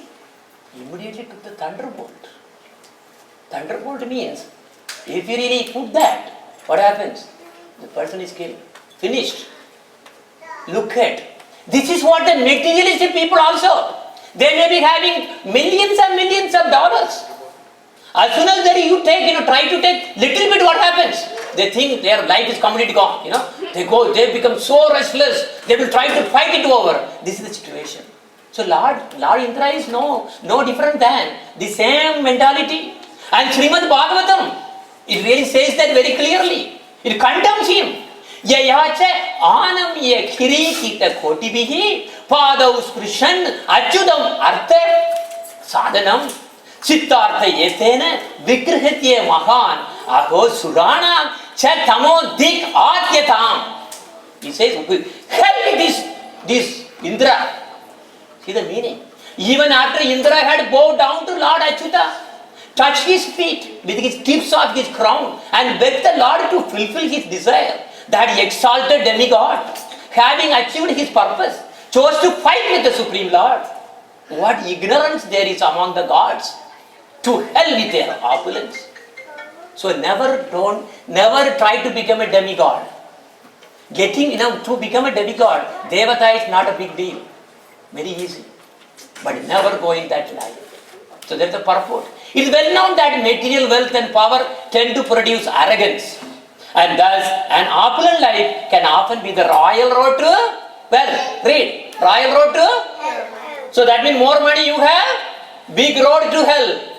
He immediately took the thunderbolt. Thunderbolt means, if you really put that, what happens? The person is killed. Finished. Look at. This is what the materialistic people also. They may be having millions and millions of dollars. As soon as you try to take little bit, what happens? They think their life is completely gone. They become so restless. They will try to fight it over. This is the situation. So Lord Indra is no different than the same mentality. And Srimad Bhagavatam, it really says that very clearly. It condemns him. Yayacha anamya kirikita kotibihi padau sprishan achyudam artha sadhanam Chittārtha yetena vigrhatye mahan aho surana cha tamo dik adyatam. He says, help this Indra. See the meaning. Even after Indra had bowed down to Lord Achyuta, touched his feet with his tips of his crown and begged the Lord to fulfill his desire, that exalted demigod, having achieved his purpose, chose to fight with the Supreme Lord. What ignorance there is among the gods. To hell with their opulence. So never try to become a demigod. To become a demigod, Devata is not a big deal. Very easy. But never go in that line. So that's the purport. It is well known that material wealth and power tend to produce arrogance. And thus, an opulent life can often be the royal road to wealth. Read. Royal road to hell. So that means more money you have, big road to hell.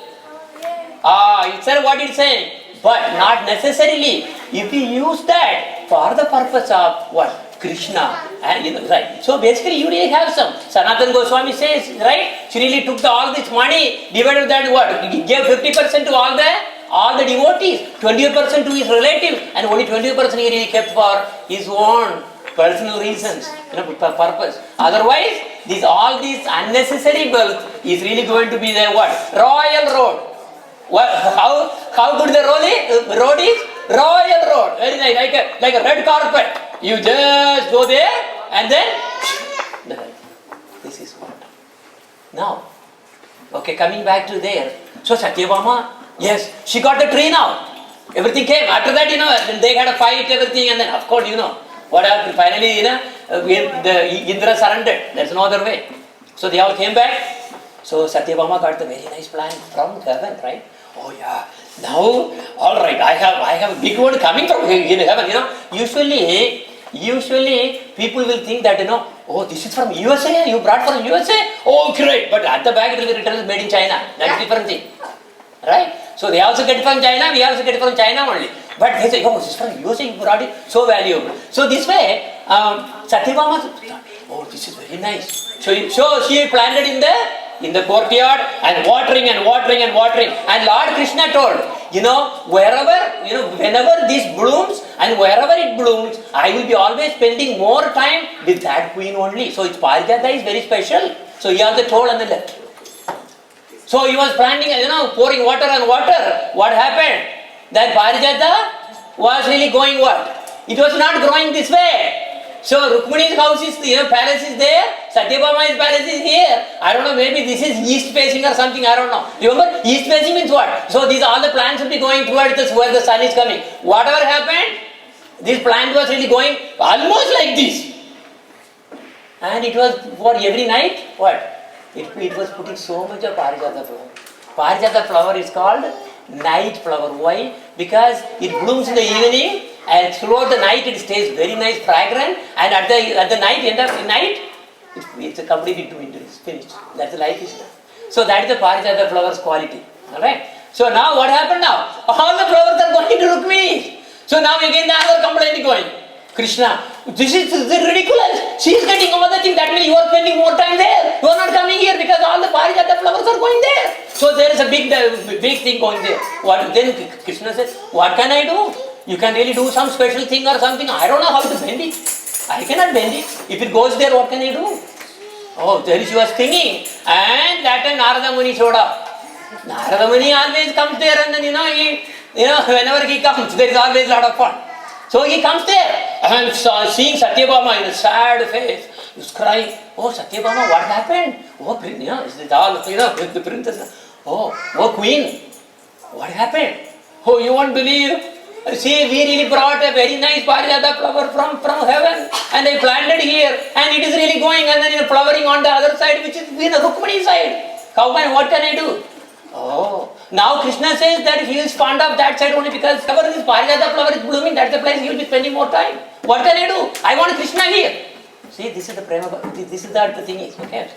It's what it's saying. But not necessarily. If you use that for the purpose of what? Krishna. And right. So basically you really have some. Sanatana Goswami says, right? She really took all this money, divided that what? He gave 50% to all the devotees, 20% to his relatives, and only 20% he really kept for his own personal reasons, purpose. Otherwise, all this unnecessary wealth is really going to be the what? Royal road. How good the road is? Royal road. Very nice, like a red carpet. You just go there and then Now, okay, coming back to there. So Satyabhama, yes, she got the tree now. Everything came. After that, they had a fight, everything, and then of course, what happened? Finally, the Indra surrendered. There's no other way. So they all came back. So Satyabhama got the very nice plan from heaven, right? Oh yeah. Now, all right. I have a big one coming from heaven. Usually people will think that oh, this is from USA. You brought from USA. Oh, great. But at the back it will be written made in China. That's different thing, right? So they also get from China. We also get from China only. But they say, oh, this is from USA. You brought it. So valuable. So this way, Satyabhama thought, oh, this is very nice. So she planted in the courtyard and watering. And Lord Krishna told, whenever this blooms and wherever it blooms, I will be always spending more time with that queen only. So its Parijata is very special. So he also told on the left. So he was planting, pouring water on water. What happened? That Parijata was really going what? It was not growing this way. So Rukmani's house is, palace is there, Satyabhama's palace is here. I don't know, maybe this is east facing or something, I don't know. Remember, east facing means what? So all the plants will be going towards where the sun is coming. Whatever happened, this plant was really going almost like this. And it was for every night, what? It was putting so much of Parijata flower. Parijata flower is called night flower. Why? Because it blooms in the evening. And throughout the night it stays very nice, fragrant, and at the night, end of the night, it's completely it's finished. That's the life is done. So that is the Parijata flower's quality. Alright? So now what happened now? All the flowers are going to Rukmini. So now again the other complaint is going. Krishna, this is ridiculous. She is getting all the things. That means you are spending more time there. You are not coming here because all the Parijata flowers are going there. So there is a big thing going there. Then Krishna says, what can I do? You can really do some special thing or something. I don't know how to bend it. I cannot bend it. If it goes there, what can I do? Oh, there she was thinking. And that time Narada Muni showed up. Narada Muni always comes there and then, whenever he comes, there is always a lot of fun. So he comes there and seeing Satyabhama in a sad face. He's crying, oh Satyabhama, what happened? Oh, is it all, the princess? Oh, queen, what happened? Oh, you won't believe. See, we really brought a very nice Parijata flower from heaven and I planted here and it is really going and then flowering on the other side which is the Rukmani side. What can I do? Oh, now Krishna says that he is fond of that side only because whenever this Parijata flower is blooming, that's the place he will be spending more time. What can I do? I want Krishna here. See, this is the prema, this is the thing is, okay.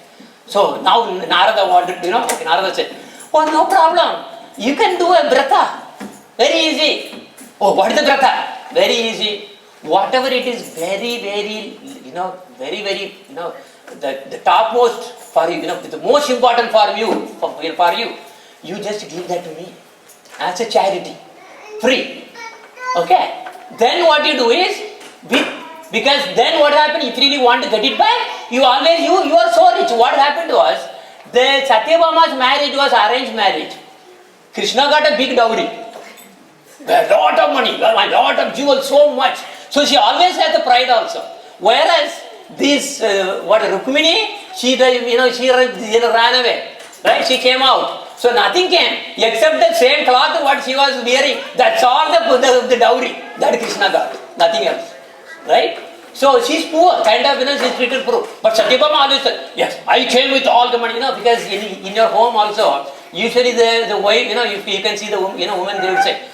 So now Narada wanted, Narada said, oh, no problem. You can do a brata. Very easy. Oh, what is the brata? Very easy. Whatever it is, very, the topmost for you, the most important for you, you just give that to me as a charity, free. Okay? Then what you do is, because then what happened, if you really want to get it back, you are so rich. What happened was, the Satyabhama's marriage was arranged marriage. Krishna got a big dowry. A lot of money, a lot of jewels, so much. So she always had the pride also. Whereas this, Rukmini, she ran away. Right? She came out. So nothing came except the same cloth what she was wearing. That's all the dowry that Krishna got. Nothing else. Right? So she's poor, kind of, she's treated poor. But Satyabhama always said, yes, I came with all the money, because in your home also, usually the wife, you can see the woman, they will say,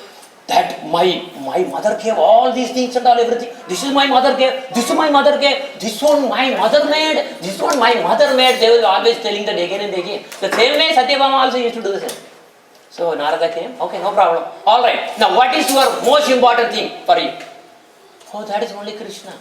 that my mother gave all these things and all everything. This is my mother gave, this is my mother gave, this one my mother made, this one my mother made. They will always telling that again and again. The same way Satyabhama also used to do the same. So Narada came, okay, no problem. Alright, now what is your most important thing for you? Oh, that is only Krishna.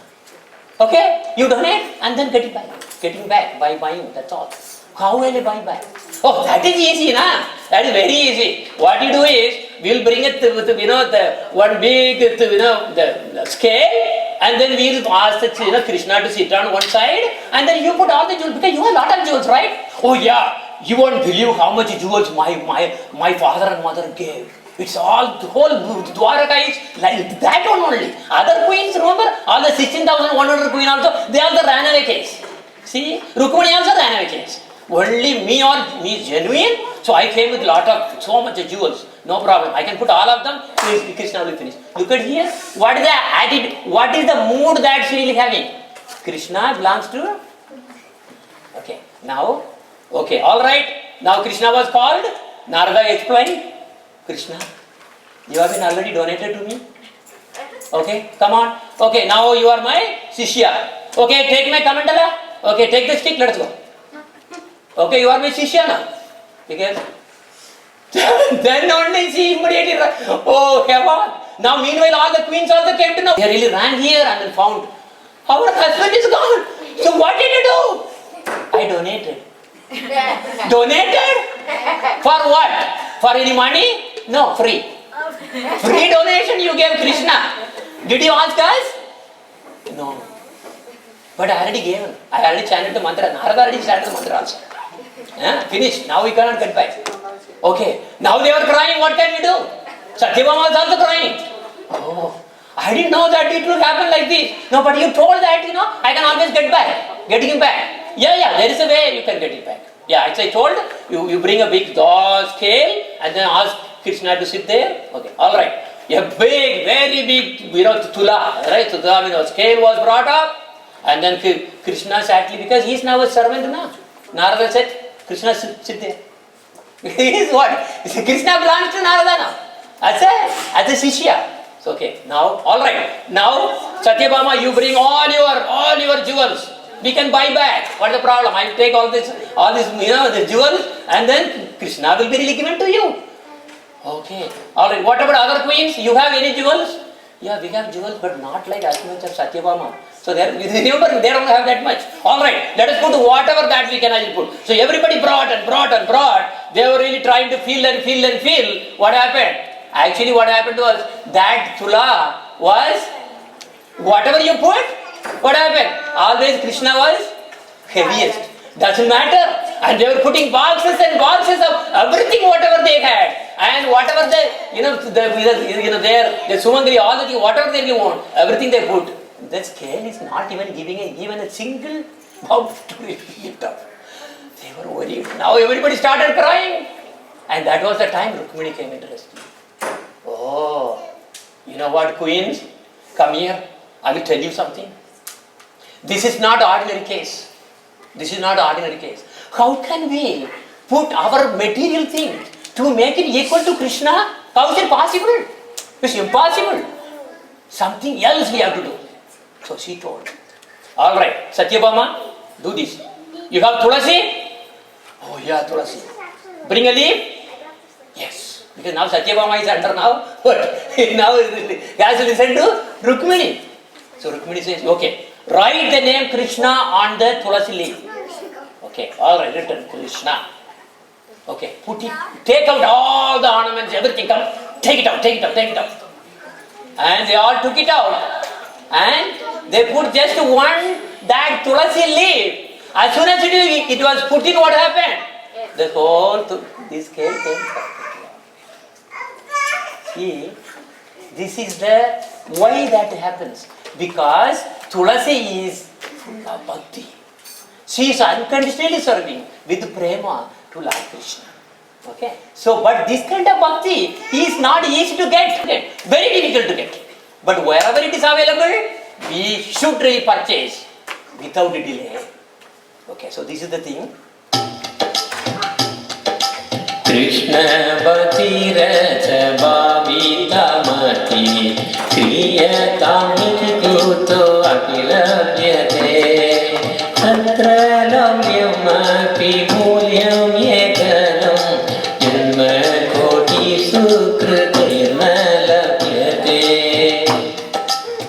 Okay, you donate and then get it back. Getting back by buying, that's all. How will you buy back? Oh, that is easy, na? That is very easy. What you do is, we will bring it with, the one big, the scale, and then we will ask Krishna to sit on one side, and then you put all the jewels, because you have a lot of jewels, right? Oh yeah, you won't believe how much jewels my father and mother gave. It's all, the whole Dwaraka is like that one only. Other queens, remember, all the 16,100 queen also, they also ran away case. See, Rukmani also ran away case. Only me is genuine. So I came with so much jewels. No problem. I can put all of them. Krishna will finish. Look at here. What is the attitude? What is the mood that she is having? Krishna belongs to. Okay. Now. Okay. All right. Now Krishna was called. Narada explained. Krishna, you have been already donated to me. Okay. Come on. Okay. Now you are my Shishya. Okay. Take my Kamandala. Okay. Take the stick. Let's go. Okay. You are my Shishya now. Because then only she immediately ran. Oh heaven! Now meanwhile all the queens also came to know. They really ran here and then found our husband is gone. So what did you do? I donated. Donated? For what? For any money? No, free. Free donation you gave Krishna. Did you ask us? No. But I already gave. I already chanted the mantra. Narada already chanted the mantra also. Finished. Now we cannot get back. Okay. Now they are crying. What can we do? Satyabhama was also crying. Oh, I didn't know that it will happen like this. No, but you told that, I can always get back. Get him back. Yeah, there is a way you can get it back. Yeah, as I told, you bring a big scale and then ask Krishna to sit there. Okay, all right. A big, very big, tula, right? So the scale was brought up and then Krishna sat, because he is now a servant now. Narada said, Krishna sit there. He is what? Krishna belongs to Narada now. As a Shishya. So, okay, now, all right. Now, Satyabhama, you bring all your jewels. We can buy back. What is the problem? I will take all this, the jewels, and then Krishna will be really given to you. Okay, all right. What about other queens? You have any jewels? Yeah, we have jewels, but not like as much as Satyabhama. So remember, they don't have that much. All right, let us put whatever that we can put. So everybody brought. They were really trying to feel. What happened? Actually, what happened was that tula was whatever you put. What happened? Always Krishna was heaviest. Doesn't matter. And they were putting boxes and boxes of everything, whatever they had, and whatever the Sumangri, all the things, whatever they want, everything they put. The scale is not even giving even a single box to lift up. They were worried. Now everybody started crying. And that was the time Rukmini came into rescue. Oh, you know what, queens? Come here. I will tell you something. This is not ordinary case. How can we put our material things to make it equal to Krishna? How is it possible? It's impossible. Something else we have to do. So she told, all right, Satyabhama, do this. You have tulasi? Oh yeah, tulasi. Bring a leaf? Yes. Because now Satyabhama is under now. What? Now he has to listen to Rukmini. So Rukmini says, okay, write the name Krishna on the tulasi leaf. Okay, all right, written Krishna. Okay, put it, take out all the ornaments, everything, come, take it out. And they all took it out. And they put just that tulasi leaf. As soon as it was put in, what happened? The whole, this scale came out. See, this is why that happens. Because tulasi is bhakti. She is unconditionally serving with prema to Lord Krishna. Okay? So, but this kind of bhakti is not easy to get. Very difficult to get. But wherever it is available, we should really purchase without delay. Okay, so this is the thing. Krishna Bhakti Raja Bhavita Mati Kriya Tamit Kuto Akilabhyate Tatra Lamyam Api Mulyam Yekanam Janma Koti Sukritirna Labhyate.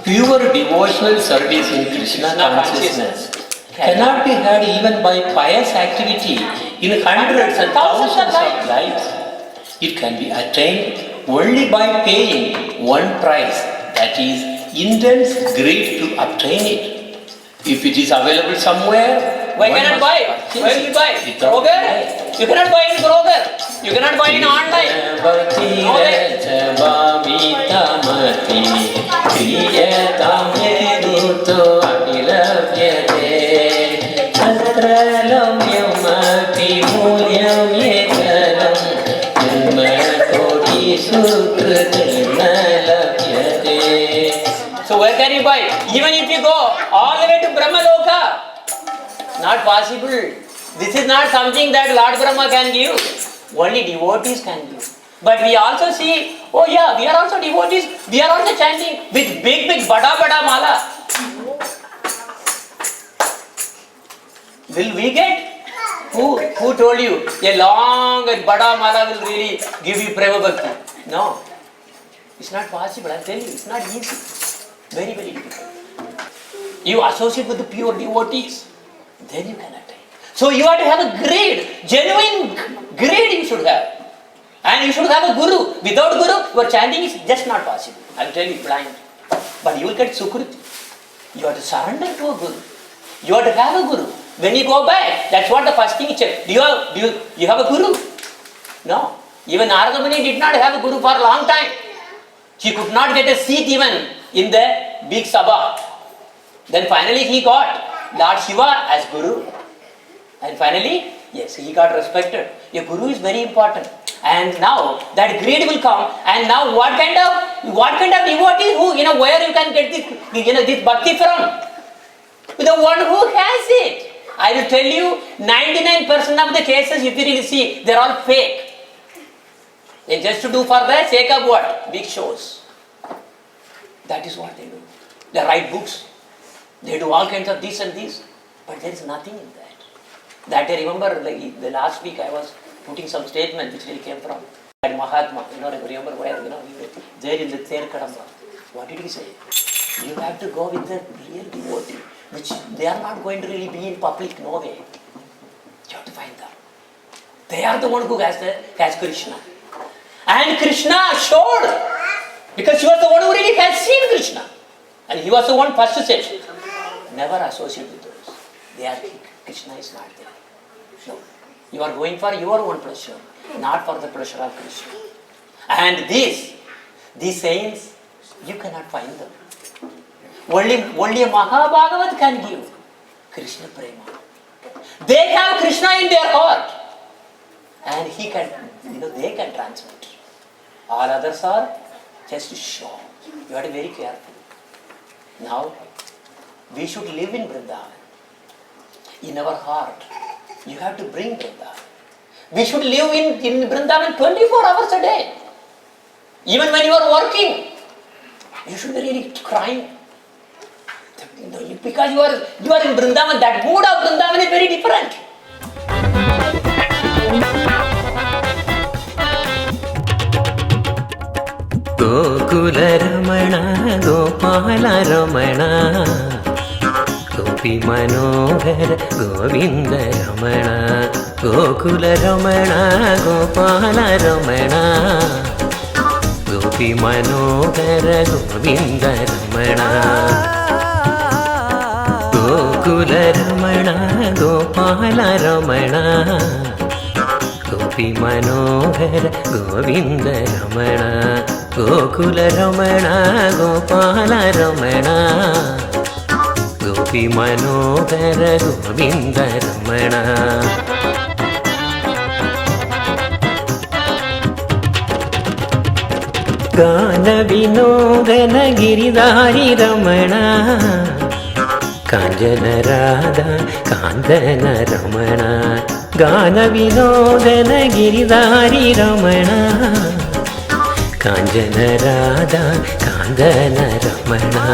Pure devotional service in Krishna consciousness cannot be had even by pious activity in hundreds and thousands of lives. It can be attained only by paying one price, that is intense greed to obtain it. If it is available somewhere, why cannot buy? Why will you buy? Kroger? You cannot buy in Kroger. You cannot buy in online. sukriti nalapyate. So where can you buy? Even if you go all the way to Brahmaloka, not possible. This is not something that Lord Brahma can give. Only devotees can give. But we also see, oh yeah, we are also devotees. We are also chanting with big bada mala. Will we get? Who told you a long and bada mala will really give you prema bhakti? No. It's not possible. I tell you, it's not easy. Very difficult. You associate with the pure devotees, then you can attain. So you have to have a grade, genuine grade you should have. And you should have a guru. Without guru, your chanting is just not possible. I will tell you blind. But you will get sukriti. You have to surrender to a guru. You have to have a guru. When you go back, that's what the first thing you check. Do you have a guru? No. Even Narada Muni did not have a guru for a long time. He could not get a seat even in the big sabha. Then finally he got Lord Shiva as guru. And finally, yes, he got respected. A guru is very important. And now that grade will come. And now what kind of devotee who, where you can get this, this bhakti from? The one who has it. I will tell you, 99% of the cases, if you really see, they are all fake. They just do for the sake of what? Big shows. That is what they do. They write books. They do all kinds of this and this. But there is nothing in that. That I remember, like the last week I was putting some statement which really came from that Mahatma. Remember where, he was there in the Ther Kadamba. What did he say? You have to go with the real devotee, which they are not going to really be in public, no way. You have to find them. They are the one who has Krishna. And Krishna showed, because he was the one who really has seen Krishna. And he was the one first to say, never associate with those. Krishna is not there. No. You are going for your own pleasure, not for the pleasure of Krishna. And these saints, you cannot find them. Only a Mahabhagavat can give Krishna prema. They have Krishna in their heart. And he can, they can transmit. All others are just to show. You have to be very careful. Now, we should live in Vrindavan. In our heart, you have to bring Vrindavan. We should live in Vrindavan 24 hours a day. Even when you are working, you should be really crying. Because you are in Vrindavan, that mood of Vrindavan is very different. Gokula Ramana, Gopala Ramana, Gopi Manohara, Govinda Ramana, Gokula Ramana, Gopala Ramana, Gopi Manohara, Govinda Ramana, Gokula Ramana, Gopala Ramana, Gopi Manohara, Govinda Ramana, Gokula Ramana, Gopala Ramana, Gopi Manohara, Govinda Ramana. Gana Vinodana Giridhari Ramana, Kanjana Radha, Kandana Ramana, Gana Vinodana Giridhari Ramana, Kanjana Radha, Kandana Ramana,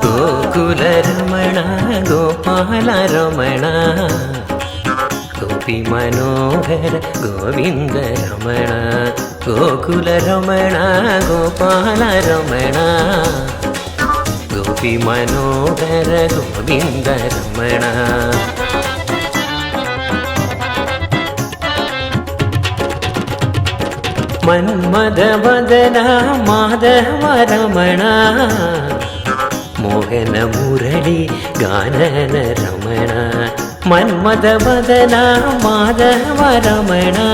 Gokula Ramana, Gopala Ramana, Gopi Manohara, Govinda Ramana, Gokula Ramana, Gopala Ramana, Gopi Manohara, Govinda Ramana. Manmada Vadana, Madhava Ramana, Mohana Murali, Ganana Ramana, Manmada Vadana, Madhava Ramana,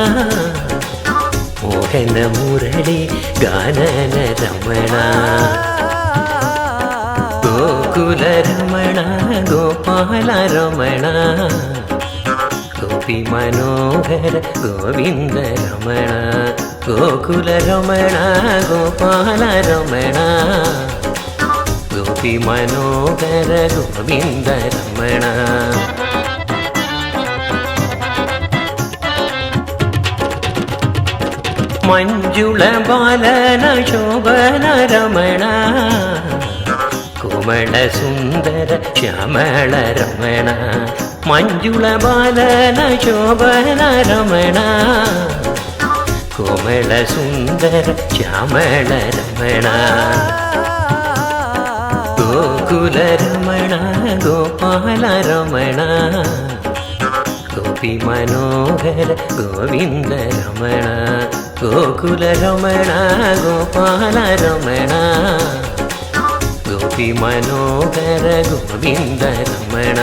Mohana Murali, Ganana Ramana, Gokula Ramana, Gopala Ramana, Gopi മനോഹര ഗോവിന്ദ രമണ ഗോകുല രമണ ഗോപാല രമണ ഗോപി മനോഹര ഗോവിന്ദ രമണ മഞ്ജുള ബാലന ശോഭന രമണ കോമള സുന്ദര ശ്യാമള രമണ മഞ്ജുള ബാലന ശോഭന രമണ കോമള സുന്ദര ശ്യാമള രമണ ഗോകുല രമണ ഗോപാല രമണ ഗോപി മനോഹര ഗോവിന്ദ രമണ ഗോകുല രമണ ഗോപാല രമണ ഗോപി മനോഹര ഗോവിന്ദ രമണ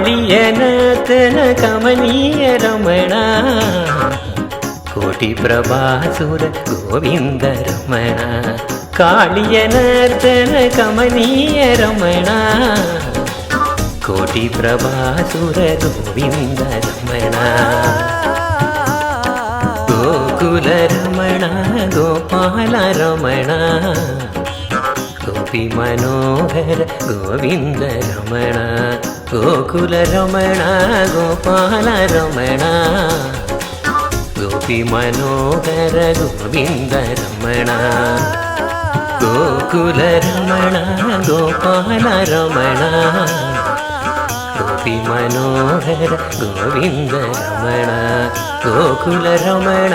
കാളിയനതന കമനീയ രമണ കോടി പ്രഭാസുര ഗോവിന്ദ രമണ കാളിയനർദ്ദന കമനീയ രമണ കോടി പ്രഭാസുര ഗോവിന്ദ രമണ ഗോകുല രമണ ഗോപാല രമണ ഗോപി മനോഹര ഗോവിന്ദ രമണ ഗോകുല രമണ ഗോപാല രമണ ഗോപി മനോഹര ഗോവിന്ദ രമണ ഗോകുല രമണ ഗോപാല രമണ ഗോപി മനോഹര ഗോവിന്ദ രമണ ഗോകുല രമണ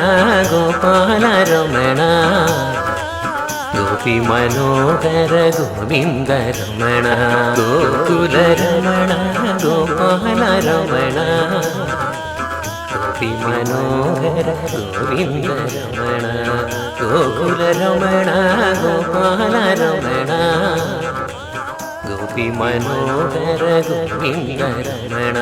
ഗോപാല രമണ ഗോപി മനോഹര ഗോവിന്ദ രമണ ഗോകുല രമണ ഗോപാല രമണ ഗോപി മനോഹര ഗോവിന്ദ രമണ ഗോകുല രമണ ഗോപാല രമണ ഗോപി മനോഹര ഗോവിന്ദ രമണ